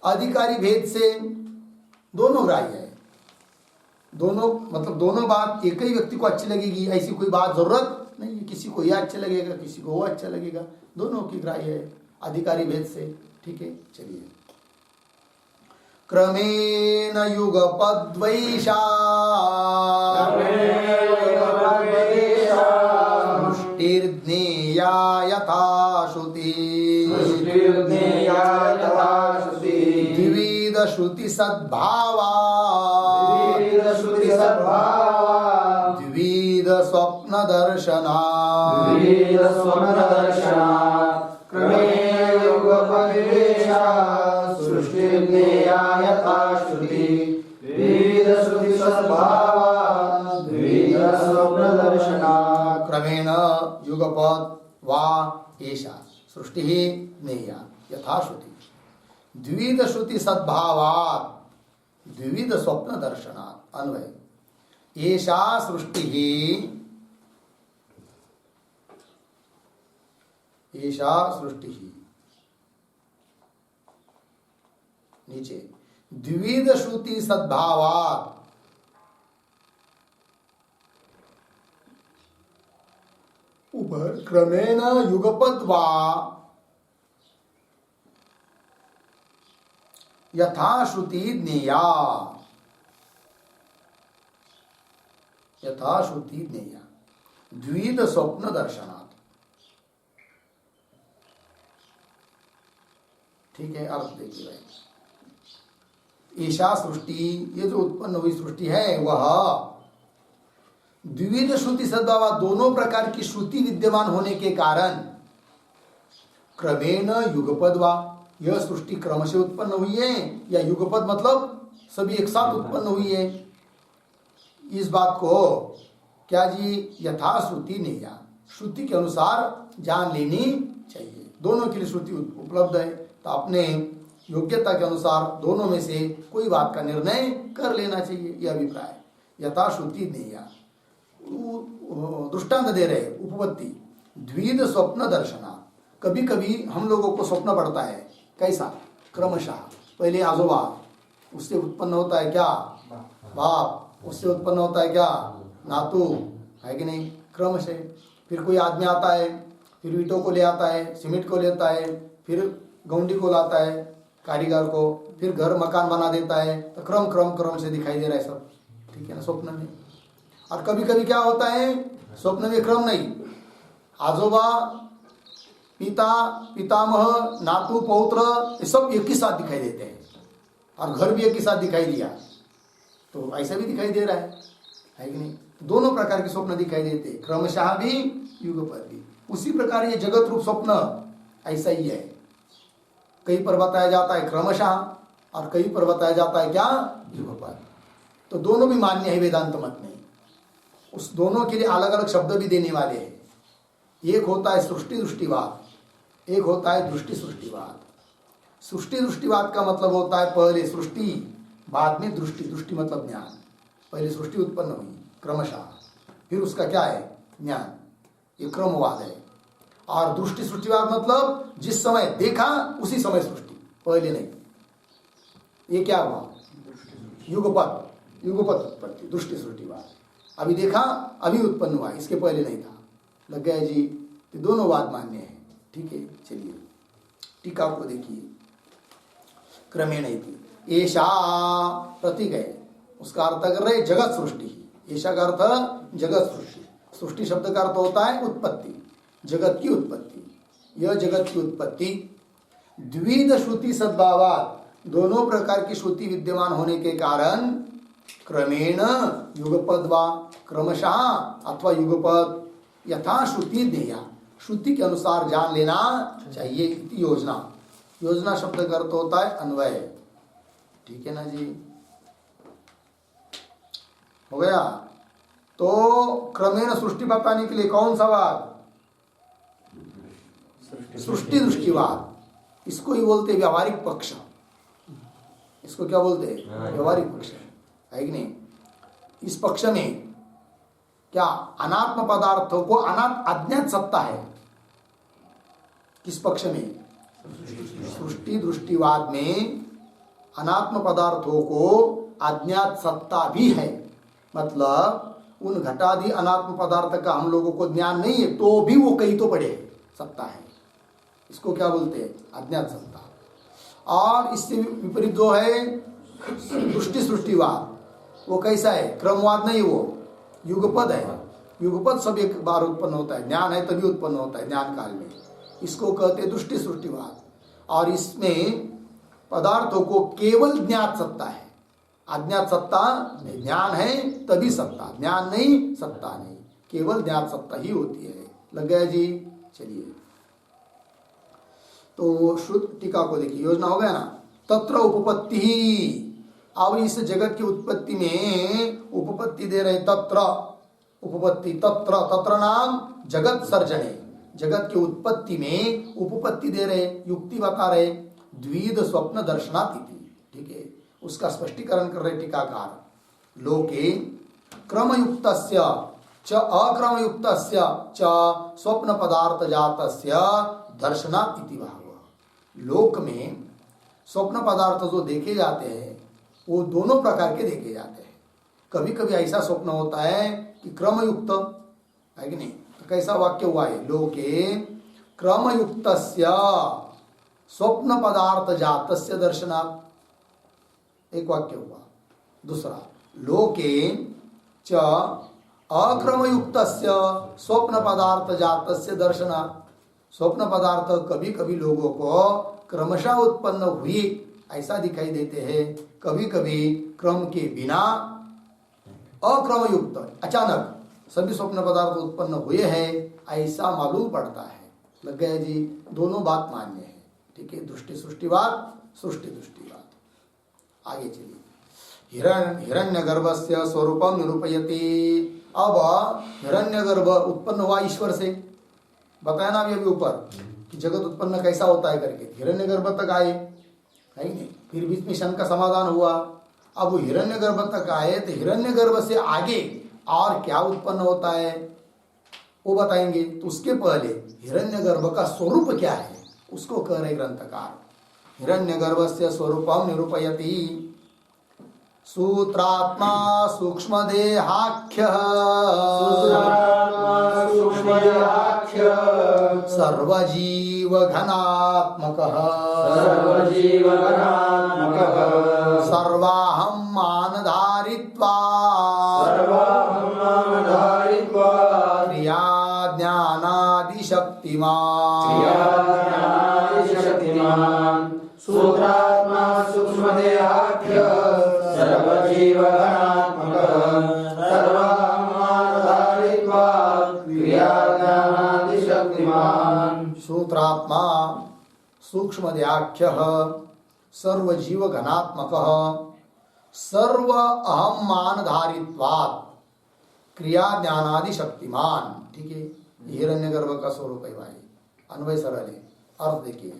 अधिकारी भेद से दोनों ग्राह्य है, दोनों मतलब दोनों बात एक ही व्यक्ति को अच्छी लगेगी ऐसी कोई बात जरूरत नहीं है, किसी को यह अच्छा लगेगा किसी को वो अच्छा लगेगा, दोनों की ग्राह्य है अधिकारी भेद से। ठीक है, चलिए। क्रमेण युगपद्वैषा सृष्टिर्ज्ञेया यथा श्रुति द्विविध श्रुति सद्भावा द्विविध स्वप्न दर्शना क्रमेण युगपद वा एषा सृष्टि ज्ञेया यथा श्रुति द्विविध श्रुति सद्भावात् द्विविध स्वप्न दर्शनात्। अन्वय एषा सृष्टि एषा सृष्टि नीचे द्विविध श्रुति सद्भावात् ऊपर क्रमेण युगपद वा यथा श्रुति ज्ञेया यथा श्रुति ज्ञेया द्विविध स्वप्न दर्शनात्। ठीक है, अर्थ देखिए भाई। ईशा सृष्टि, ये जो उत्पन्न हुई सृष्टि है वह द्विविध श्रुति सद्भावा, दोनों प्रकार की श्रुति विद्यमान होने के कारण क्रमेण युगपद वा, यह सृष्टि क्रम से उत्पन्न हुई है या युगपद मतलब सभी एक साथ उत्पन्न हुई है। इस बात को क्या जी यथा श्रुति नेया, श्रुति के अनुसार जान लेनी चाहिए। दोनों के लिए श्रुति उपलब्ध है तो अपने योग्यता के अनुसार दोनों में से कोई बात का निर्णय कर लेना चाहिए, यह अभिप्राय। यथा श्रुति नेया दृष्टांत दे रहे उपपत्ति द्विविध स्वप्न दर्शना। कभी कभी हम लोगों को स्वप्न पड़ता है, कैसा? क्रमशः पहले आजोबा, उससे उत्पन्न होता है क्या बाप, उससे उत्पन्न होता है क्या नातू, है कि नहीं? क्रम से फिर कोई आदमी आता है, फिर ईंटों को ले आता है, सीमेंट को लेता है, फिर गौंडी को लाता है, कारीगर को, फिर घर मकान बना देता है। तो क्रम क्रम क्रम से दिखाई दे रहा है सब, ठीक है ना, स्वप्न में। और कभी कभी क्या होता है, स्वप्न में क्रम नहीं, आजोबा पिता पितामह नातू पौत्र ये सब एक ही साथ दिखाई देते हैं, और घर भी एक ही साथ दिखाई दिया, तो ऐसा भी दिखाई दे रहा है कि नहीं? दोनों प्रकार के स्वप्न दिखाई देते, क्रमशः भी युगपद भी। उसी प्रकार ये जगत रूप स्वप्न ऐसा ही है, कहीं पर बताया जाता है क्रमशः और कहीं पर बताया जाता है क्या युगपद। तो दोनों भी मान्य है वेदांत मत में। उस दोनों के लिए अलग अलग शब्द भी देने वाले हैं। एक होता है सृष्टि दृष्टिवाद, एक होता है दृष्टि सृष्टिवाद। सृष्टि दृष्टिवाद का मतलब होता है पहले सृष्टि बाद में दृष्टि, दृष्टि मतलब ज्ञान। पहले सृष्टि उत्पन्न हुई क्रमशः, फिर उसका क्या है ज्ञान, ये क्रमवाद है। और दृष्टि सृष्टिवाद मतलब जिस समय देखा उसी समय सृष्टि, पहले नहीं। ये क्या हुआ युगपत, युगपत उत्पत्ति दृष्टि सृष्टिवाद। अभी देखा अभी उत्पन्न हुआ, इसके पहले नहीं था। लग गया जी, तो दोनों बात मान्य है। ठीक है, चलिए टीका को देखिए। क्रमेण ऐशा प्रतीक है, उसका अर्थ कर रहे जगत सृष्टि। ऐशा का अर्थ जगत सृष्टि। सृष्टि शब्द का अर्थ होता है उत्पत्ति, जगत की उत्पत्ति। यह जगत की उत्पत्ति द्विध श्रुति सद्भावात, दोनों प्रकार की श्रुति विद्यमान होने के कारण क्रमेण युगपद वा क्रमशः अथवा युगपद यथा श्रुति देया, श्रुति के अनुसार जान लेना चाहिए। इति योजना, योजना शब्द का अर्थ होता है अन्वय। ठीक है ना जी, हो गया। तो क्रमेण सृष्टि बताने के लिए कौन सा वाद? सृष्टि दृष्टिवाद। इसको ही बोलते व्यावहारिक पक्ष। इसको क्या बोलते हैं? व्यावहारिक पक्ष, है कि नहीं? इस पक्ष में क्या अनात्म पदार्थों को अज्ञात सत्ता है। किस पक्ष में? सृष्टि दृष्टिवाद में अनात्म पदार्थों को अज्ञात सत्ता भी है। मतलब उन घटादि अनात्म पदार्थ का हम लोगों को ज्ञान नहीं है, तो भी वो कहीं तो पड़े सत्ता है। इसको क्या बोलते हैं? अज्ञात सत्ता। और इससे विपरीत जो है दृष्टि सृष्टिवाद, वो कैसा है? क्रमवाद नहीं, वो युगपद है। युगपद सब एक बार उत्पन्न होता है, ज्ञान है तभी उत्पन्न होता है ज्ञान काल में। इसको कहते हैं दृष्टि सृष्टिवाद। और इसमें पदार्थों को केवल ज्ञात सत्ता है, अज्ञात सत्ता नहीं। ज्ञान है तभी सत्ता, ज्ञान नहीं सत्ता नहीं, केवल ज्ञात सत्ता ही होती है। लग गया जी? चलिए, तो शुद्ध टीका को देखिए। योजना हो गया ना। तत्र उपपत्ति ही, अब इस जगत की उत्पत्ति में उपपत्ति दे रहे। तत्र उपपत्ति, तत्र तत्र नाम जगत सर्जने, जगत की उत्पत्ति में उपपत्ति दे रहे, युक्ति बता रहे। द्विध स्वप्न दर्शनातिथि, ठीक है, उसका स्पष्टीकरण कर रहे टीकाकार। लोके क्रमयुक्तस्य च अक्रमयुक्तस्य च स्वप्न पदार्थ जातस्य दर्शनातिथि भाव। लोक में स्वप्न पदार्थ जो देखे जाते हैं वो दोनों प्रकार के देखे जाते हैं। कभी कभी ऐसा स्वप्न होता है कि क्रमयुक्त है कि नहीं। तो कैसा वाक्य हुआ है? लोके क्रमयुक्तस्य स्वप्न पदार्थ जातस्य दर्शनात्, एक वाक्य हुआ। दूसरा, लोके च अक्रमयुक्तस्य स्वप्न पदार्थ जातस्य दर्शनात्। स्वप्न पदार्थ कभी कभी लोगों को क्रमशः उत्पन्न हुए ऐसा दिखाई देते हैं, कभी कभी क्रम के बिना अक्रमयुक्त अचानक सभी स्वप्न पदार्थ उत्पन्न हुए हैं ऐसा मालूम पड़ता है। लग गया जी? दोनों बात मान्य है। ठीक है, दृष्टि सृष्टिवाद, सृष्टि दृष्टिवाद। आगे चलिए। हिरण्यगर्भस्य स्वरूपम निरूपयति। अब हिरण्यगर्भ उत्पन्न हुआ ईश्वर से, बताया ना अभी ऊपर कि जगत उत्पन्न कैसा होता है करके। हिरण्यगर्भ तक आए, है नहीं? फिर बीच में शंका का समाधान हुआ। अब वो हिरण्यगर्भ तक आए तो हिरण्यगर्भ से आगे और क्या उत्पन्न होता है वो बताएंगे। तो उसके पहले हिरण्यगर्भ का स्वरूप क्या है उसको कह रहे ग्रंथकार। हिरण्यगर्भस्य स्वरूपम निरूपयति। सूत्रात्मा सूक्ष्मदेहाख्यः सर्वजीवघनात्मकः सर्वाहं मानधारित्वात् क्रिया ज्ञानादिशक्तिमान् सूत्रात्मा सूक्ष्मदेहाख्यः सर्वजीवघनात्मकः सर्वाहं मानधारित्वात् क्रिया ज्ञानादिशक्तिमान्। सूत्रात्मा सूक्ष्मदेहाख्यः सर्वजीवघनात्मकः सर्व अहम मानधारित्वात् क्रिया ज्ञानादिशक्तिमान्। ठीक है, हिरण्यगर्भ का स्वरूप है भाई। अन्वय सरल है, अर्थ देखिए।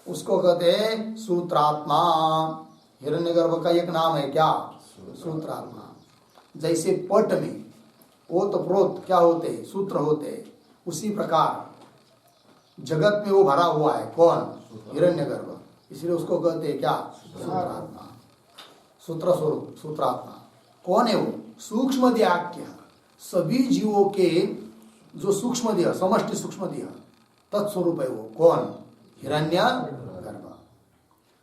उसको कहते हैं सूत्रात्मा। हिरण्यगर्भ का एक नाम है क्या? सूत्रात्मा। जैसे पट में ओतप्रोत क्या होते हैं? सूत्र होते हैं। उसी प्रकार जगत में वो भरा हुआ है कौन? हिरण्यगर्भ। इसलिए उसको कहते हैं क्या? सूत्रात्मा। सूत्र स्वरूप सूत्रात्मा कौन है? वो सूक्ष्म देहाख्य, सभी जीवों के जो सूक्ष्म देह, समष्टि सूक्ष्म देह तत्स्वरूप है वो कौन? हिरण्यगर्भ।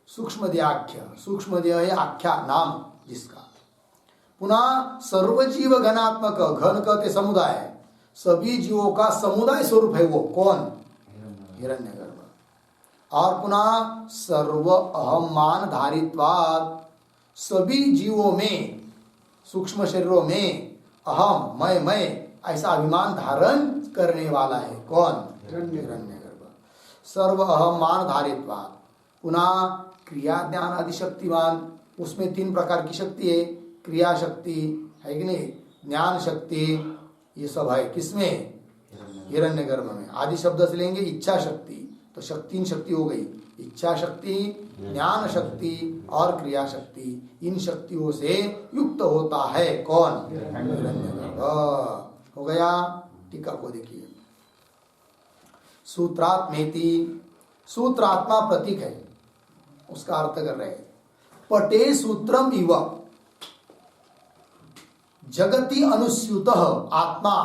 सूक्ष्म देहाख्य, सूक्ष्म देह है आख्या नाम जिसका। पुनः सर्वजीव घनात्मक, घन कहते समुदाय, सभी जीवों का समुदाय स्वरूप है वो कौन? हिरण्यगर्भ। और पुनः सर्व अहम मान धारित्वात्, सभी जीवों में सूक्ष्म शरीरों में अहम मैं ऐसा अभिमान धारण करने वाला है कौन? हिरण्यगर्भ। सर्व अहम मान धारित्वात्, पुनः क्रिया ज्ञान आदि शक्तिमान, उसमें 3 प्रकार की शक्ति है, क्रिया शक्ति है कि नहीं, ज्ञान शक्ति, ये सब है किसमें? हिरण्यगर्भ में। आदि शब्द से लेंगे इच्छा शक्ति, तो 3 शक्ति हो गई, इच्छा शक्ति, ज्ञान शक्ति और क्रिया शक्ति। इन शक्तियों से युक्त होता है कौन? हिरण्यगर्भ। हो गया। टीका को देखिए, सूत्रात्मेति, सूत्रात्मा प्रतीक है, उसका अर्थ कर रहे हैं। पटे सूत्रम इव जगति अनुस्यूत आत्मा,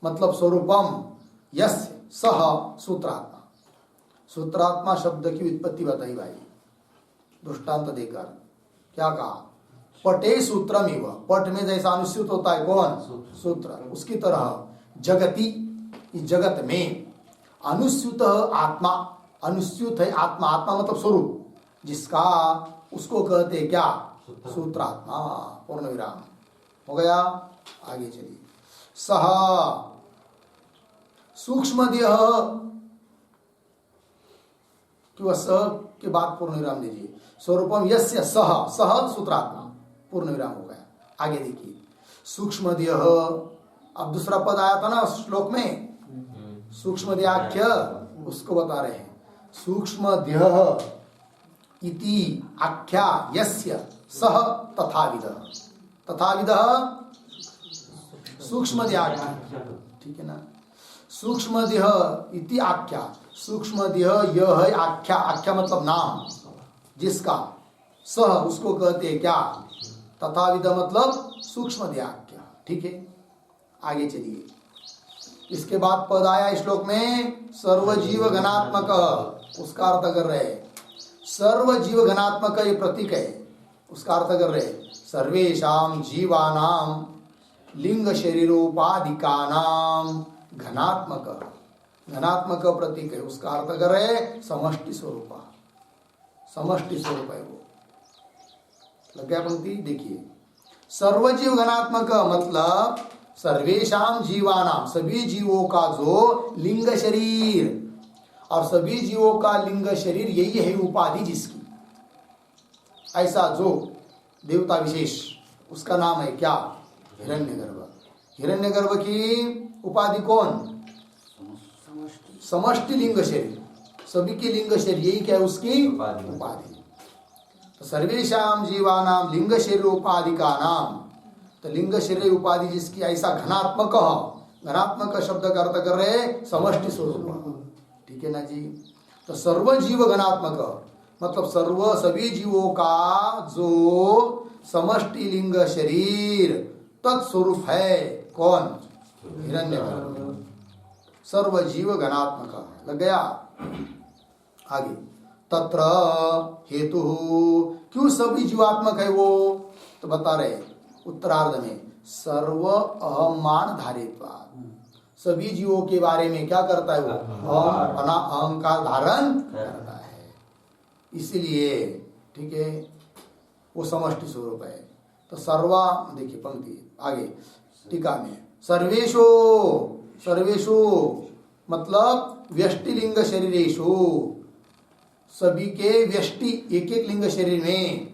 मतलब स्वरूपम यस्य सह सूत्रात्मा। सूत्रात्मा शब्द की उत्पत्ति बताई भाई, दृष्टांत देकर क्या कहा? पटे सूत्रम इव, पट में जैसा अनुस्यूत होता है कौन? सूत्र, उसकी तरह जगति, इस जगत में अनुस्यूत आत्मा, अनुस्यूत है आत्मा, आत्मा मतलब स्वरूप जिसका, उसको कहते क्या? सूत्रात्मा। पूर्ण विराम। हो गया। आगे चलिए। सह सूक्ष्मदेह, क्यों स के बाद पूर्ण विराम दीजिए। स्वरूपम यस्य सह, सह सूत्रात्मा, पूर्ण विराम हो गया। आगे देखिए, सूक्ष्मदेह, अब दूसरा पद आया था ना श्लोक में, सूक्ष्मदेहाख्य, उसको बता रहे हैं। सूक्ष्मदेह इति आख्या यस्य सह तथाविदः, तथाविदः सूक्ष्मदेहाख्या, ठीक है ना। सूक्ष्मदेह इति आख्या, सूक्ष्मदेह यह है आख्या, आख्या मतलब नाम, जिसका सह उसको कहते हैं क्या? तथाविद मतलब सूक्ष्मदेहाख्या। ठीक है। आगे चलिए, इसके बाद पद आया श्लोक में सर्वजीव घनात्मक, उसका अर्थ कर रहे हैं। सर्वजीव घनात्मक ये प्रतीक है, उसका अर्थ कर रहे हैं। सर्वेषां जीवानां लिंग शरीरोपाधिकानां घनात्मक, घनात्मक प्रतीक है, उसका अर्थ कर रहे हैं समष्टि स्वरूप, समष्टि स्वरूप है वो। लग गया पंक्ति? देखिए, सर्वजीव घनात्मक मतलब सर्वेषां जीवानां, सभी जीवों का जो लिंग शरीर, और सभी जीवों का लिंग शरीर यही है उपाधि जिसकी, ऐसा जो देवता विशेष, उसका नाम है क्या? हिरण्यगर्भ। हिरण्यगर्भ की उपाधि कौन? समष्टि लिंग शरीर, सभी के लिंग शरीर, यही क्या है उसकी उपाधि। तो सर्वेषां जीवानां लिंग शरीर उपाधिका नाम, तो लिंग शरीर उपाधि जिसकी, ऐसा घनात्मक, घनात्मक शब्द का अर्थ कर रहे हैं समष्टि स्वरूप। ठीक है ना जी। तो सर्वजीव घनात्मक मतलब सर्व, सभी जीवों का जो समष्टि लिंग शरीर तत्स्वरूप है कौन? हिरण्यगर्भ। सर्वजीव घनात्मक। लग गया? आगे, तत्र हेतु, क्यों सभी जीवात्मक है वो? तो बता रहे उत्तरार्ध में, सर्व अहमान धारित्वात्, सभी जीवों के बारे में क्या करता है वो? अपना अहंकार धारण करता है, इसलिए ठीक है, वो समष्टि स्वरूप है। तो सर्वा, देखिए पंक्ति आगे टीका में, सर्वेषु, सर्वेषु मतलब व्यष्टिलिंग शरीरेषु, सभी के व्यष्टि एक एक लिंग शरीर में,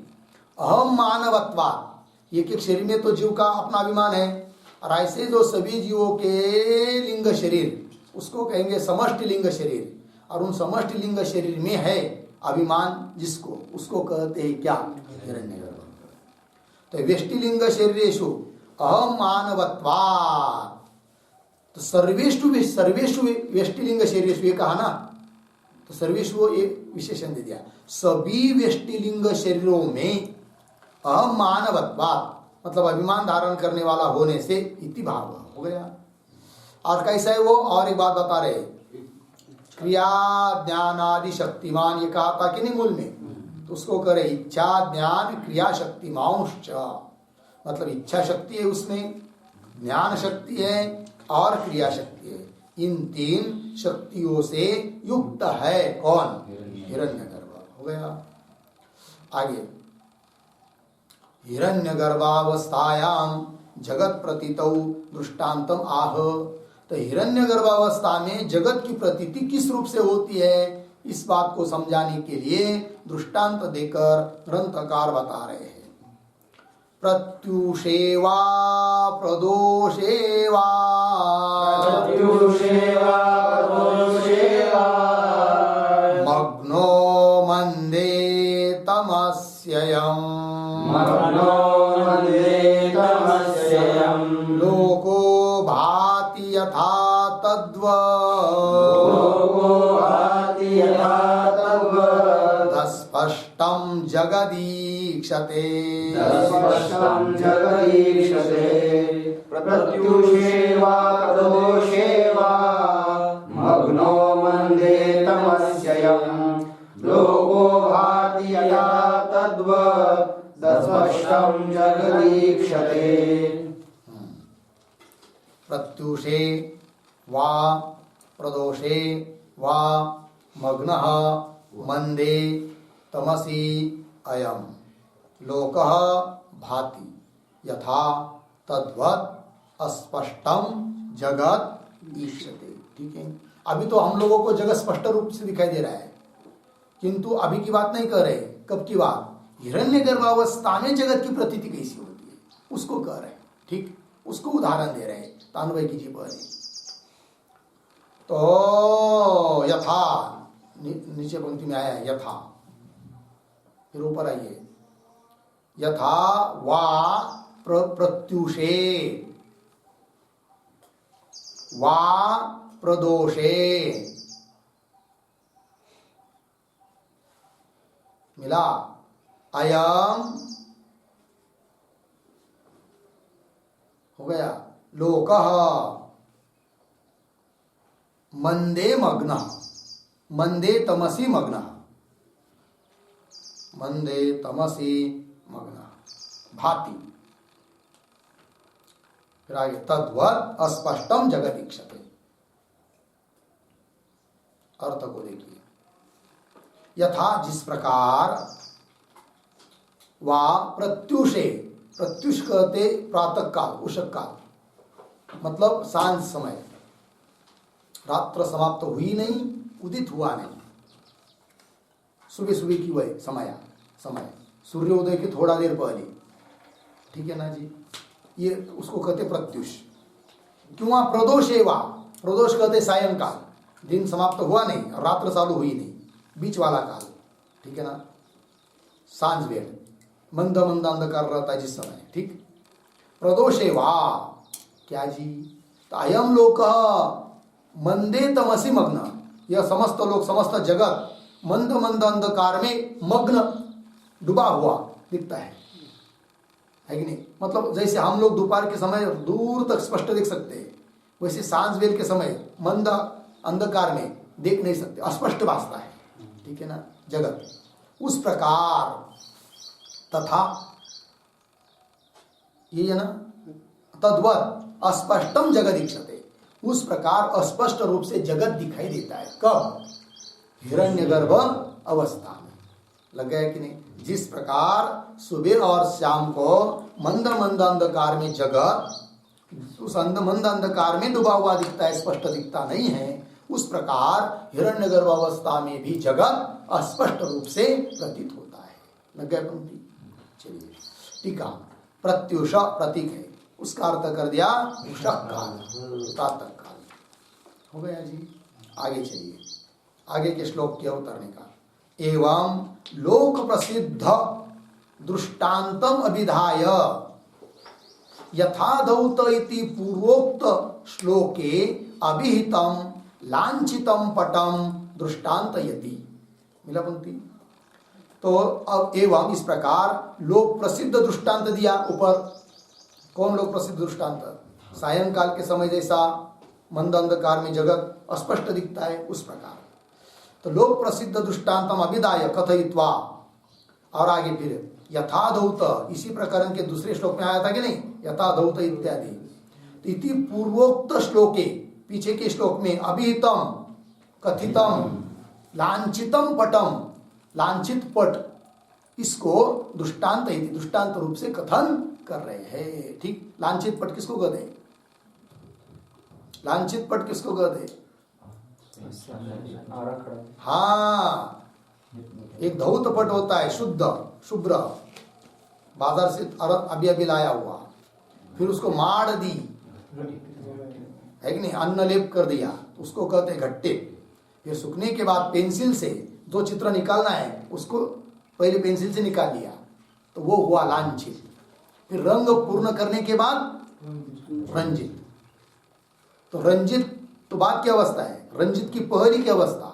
अहम मानवत्वात्, एक एक शरीर में तो जीव का अपना अभिमान है, और ऐसे जो सभी जीवों के लिंग शरीर, उसको कहेंगे समष्टि लिंग शरीर, और उन समष्टि लिंग शरीर में है अभिमान जिसको, उसको कहते हैं क्या? हिरण्यगर्भ। तो व्यष्टिलिंग शरीरेषु अहम मानवत्वात्, तो सर्वेषु, सर्वेषु व्यष्टिलिंग शरीरेषु ये कहा ना, तो सर्वेषु ये विशेषण दे दिया, सभी व्यष्टिलिंग शरीरों में अहम मानवत्वात् मतलब अभिमान धारण करने वाला होने से इति भाव हो गया। और कैसा है वो? और एक बात बता रहे, क्रिया ज्ञान आदि शक्तिमान, ये कहा था कि नहीं मूल में, तो उसको करे इच्छा ज्ञान क्रिया शक्तिमांश्च, मतलब इच्छा शक्ति है उसमें, ज्ञान शक्ति है और क्रिया शक्ति है। इन 3 शक्तियों से युक्त है कौन? हिरण्यगर्भ। हो गया। आगे हिरण्यगर्भावस्थायाम जगत प्रतीतौ दृष्टांतम आह। तो हिरण्यगर्भावस्था में जगत की प्रतीति किस रूप से होती है, इस बात को समझाने के लिए दृष्टांत देकर ग्रंथकार बता रहे हैं। प्रत्युषेवा प्रदोषेवा मग्नो मंदे तमस्ययम् लोको भाति यथा तद्वत् स्पष्टं जगदीक्षते। प्रत्युषेवा प्रदोषेवा मग्नो मंदे तमस्ययम् लोको भाति यथा तद्वत् स्पष्टं जगदीक्षते। प्रत्युषे वा प्रदोषे वा मग्नः मंदे तमसि अयम लोकः भाति यथा तद्वत् अस्पष्टम जगत ईक्षते। ठीक है, अभी तो हम लोगों को जगत स्पष्ट रूप से दिखाई दे रहा है, किंतु अभी की बात नहीं कर रहे। कब की बात? हिरण्यगर्भावस्था में जगत की प्रतीति कैसी होती है उसको कह रहे हैं। ठीक, उसको उदाहरण दे रहे हैं। तानवय कीजिए पहले तो यथा नीचे पंक्ति में आया है यथा, फिर ऊपर आइए यथा वा प्रत्युषे वा प्रदोषे। मिला अयम हो गया लोकः मंदे मग्नः मंदे तमसि मग्नः मंदे तमसि मग्नः भाति। फिर आगे तद्वत् अस्पष्टम जगदीक्षते। अर्थ को देखिए, यथा जिस प्रकार वा प्रत्युषे, प्रत्युष कहते प्रातः काल उषक काल मतलब सांझ समय, रात्र समाप्त हुई नहीं उदित हुआ नहीं, सुबह सुबह की वह समय सूर्योदय के थोड़ा देर पहले। ठीक है ना जी, ये उसको कहते प्रत्युष। क्यों? प्रदोषेवा, प्रदोष कहते सायंकाल, दिन समाप्त हुआ नहीं रात्र चालू हुई नहीं, बीच वाला काल। ठीक है ना, सांझ वेल मंद मंद अंधकार रहता है जिस समय। ठीक, प्रदोषेवा क्या जी? तो अयम लोक मंदे तमसि मग्न, यह समस्त लोक समस्त जगत मंद मंद अंधकार में मग्न डूबा हुआ दिखता है कि नहीं? मतलब जैसे हम लोग दोपहर के समय दूर तक स्पष्ट देख सकते हैं, वैसे सांझ वेल के समय मंद अंधकार में देख नहीं सकते, अस्पष्ट भासता है। ठीक है ना, जगत उस प्रकार तथा ये है ना तद्वत् अस्पष्टम जगदीक्षते, उस प्रकार अस्पष्ट रूप से जगत दिखाई देता है। कब? हिरण्यगर्भ अवस्था में। लग गया कि नहीं? जिस प्रकार सुबह और शाम को मंद मंद अंधकार में जगत उस मंद अंधकार में डूबा हुआ दिखता है, स्पष्ट दिखता नहीं है, उस प्रकार हिरण्यगर्भ अवस्था में भी जगत अस्पष्ट रूप से प्रतीत होता है। लग गया पंक्ति? चलिए टीका। प्रत्युष प्रतीक है, उसका अर्थ कर दिया उषक काल, प्रातः काल। हो गया जी। आगे चलिए, आगे के श्लोक के उतरने का। एवं लोक प्रसिद्ध दृष्टांतम अभिधाय यथाधौत इति पूर्वोक्त श्लोके अभिहितम लांछितम पटम दृष्टांतयति। मिला पंक्ति? तो अब एवं इस प्रकार लोक प्रसिद्ध दृष्टांत दिया ऊपर। कौन लोक प्रसिद्ध दृष्टांत? सायंकाल के समय जैसा मंद अंधकार में जगत अस्पष्ट दिखता है, उस प्रकार। तो लोक प्रसिद्ध दृष्टांतम अभिधाय कथयित्वा, और आगे फिर यथाधौत, इसी प्रकरण के दूसरे श्लोक में आया था कि नहीं, यथाधौत इत्यादि। इति पूर्वोक्त श्लोके, पीछे के श्लोक में अभिहितम कथितम लांछितम पटम, लांछित पट, इसको दृष्टांत रूप से कथन कर रहे हैं। ठीक, लांछित पट किसको कहते हैं? लांछित पट किसको कहते हैं? हाँ, एक धौत पट होता है शुद्ध शुभ्र, बाजार से अभी अभी लाया हुआ, फिर उसको माड़ दी है कि नहीं, अन्न लेप कर दिया, उसको कहते हैं घट्टे। फिर सूखने के बाद पेंसिल से जो चित्र निकालना है उसको पहले पेंसिल से निकाल लिया तो वो हुआ लांछित। फिर रंग पूर्ण करने के बाद रंजित। तो रंजित तो बाद की अवस्था है, रंजित की पहली की अवस्था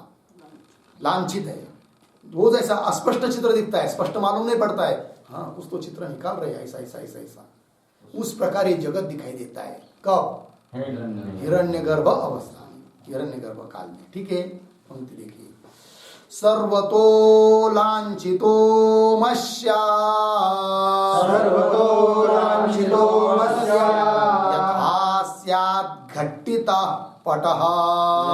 लांछित है। वो जैसा अस्पष्ट चित्र दिखता है, स्पष्ट मालूम नहीं पड़ता है, हाँ कुछ तो चित्र निकाल रहे हैं ऐसा ऐसा ऐसा ऐसा, उस प्रकार ये जगत दिखाई देता है। कब? हिरण्यगर्भ अवस्था में, हिरण्यगर्भ काल में। ठीक है, पंक्ति देखिए, सर्वतो लांछितो मस्या, सर्वतो लांछितो मस्या, यथा स्यात् घट्टितः पटः,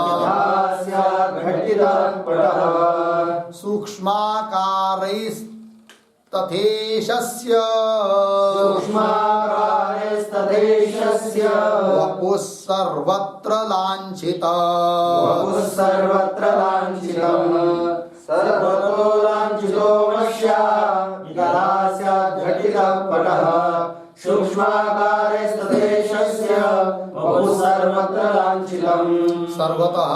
यथा स्यात् घट्टितः पटः, सूक्ष्माकारैस्तथेशस्य, सूक्ष्माकारैस्तथेशस्य, वपुः सर्वत्र लांछितः, वपुः सर्वत्र लांछितम्। सर्वतो लांछितो मस्या, यथा स्यात् घटितः पटः, सूक्ष्माकारैस्तथेशस्य, वपुः सर्वत्र लांछितम्। सर्वतः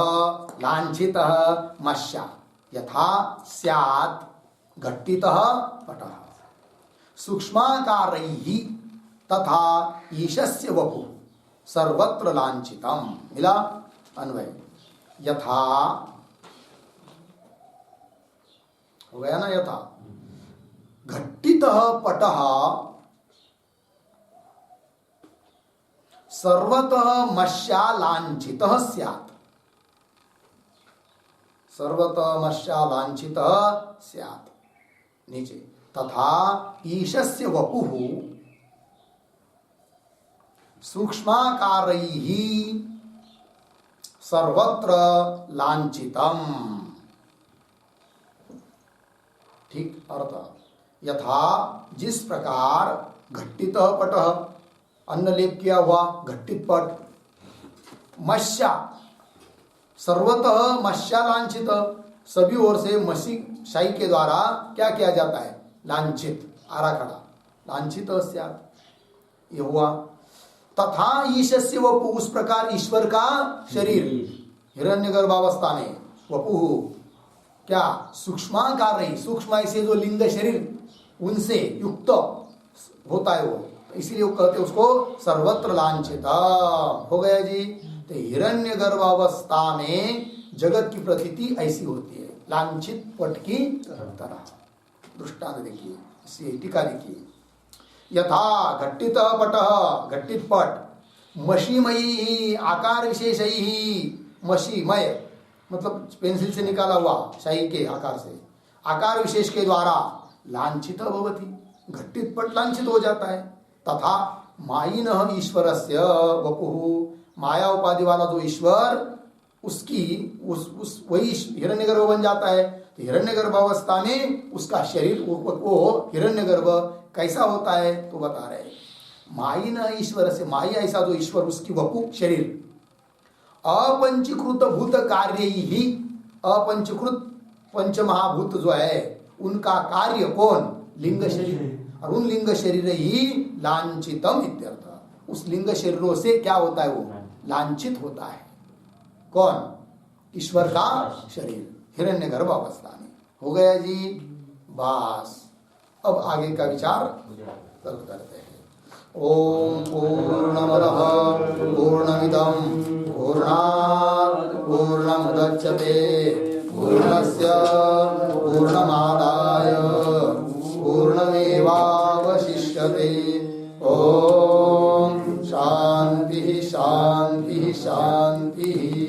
लांछितः मस्या, यथा स्यात् घट्टितः पटः, सूक्ष्माकारैः तथा ईशस्य वपुः सर्वत्र लांछितम्। मिला अन्वय? यथा हो गया ना, यथा घट्टितः पटः सर्वतः मस्या लांछितः स्यात्, सर्वतः मस्या लांछितः स्यात्। नीचे तथा ईशस्य वपुः सूक्ष्माकारैः सर्वत्र लांछितम्। ठीक अर्थ, यथा जिस प्रकार घट्टितः पटः, अन्न लेप किया हुआ घट्टित पट, मस्या सर्वतः मस्या लांछित, सभी ओर से मसी शाही के द्वारा क्या किया जाता है? लांछित, आराखड़ा, लांछित स्यात्, ये हुआ। तथा ईशस्य वपु, उस प्रकार ईश्वर का शरीर हिरण्यगर्भावस्था में वपु क्या सूक्ष्माकार रही, सूक्ष्म ऐसे जो लिंग शरीर उनसे युक्त होता है वो, तो इसीलिए वो कहते हैं उसको सर्वत्र लांछित। हो गया जी। तो हिरण्यगर्भावस्था में जगत की प्रतीति ऐसी होती है, लांछित पट की तरह। दृष्टांत देखिए, इसे टीका देखिए, यथा घट्टित पटः, घट्टित पट, मशीमयी आकार विशेषैः, मशीमय मतलब पेंसिल से निकाला हुआ शाही के आकार से, आकार विशेष के द्वारा लांछित भवति, घट्टित पट लांछित हो जाता है। तथा मायिनः ईश्वरस्य वपुः, माया उपाधि वाला जो ईश्वर उसकी उस वही हिरण्यगर्भ बन जाता है। तो हिरण्यगर्भ अवस्था में उसका शरीर वो हिरण्यगर्भ कैसा होता है तो बता रहे, मायिनः ईश्वर से, माई ऐसा जो ईश्वर उसकी वपु शरीर, अपंचीकृत भूत कार्य ही, अपंचीकृत पंच महाभूत जो है उनका कार्य कौन? लिंग शरीर, और उन लिंग शरीर ही लांछितम इत्यर्थ, उस लिंग शरीरों से क्या होता है? वो लांछित होता है। कौन? ईश्वर का शरीर हिरण्यगर्भ अवस्था में। हो गया जी, बस अब आगे का विचार करते हैं। ओम पूर्णमदः पूर्णमिदं पूर्णात् पूर्णमुदच्यते पूर्णस्य पूर्णमादाय पूर्णमेवावशिष्यते।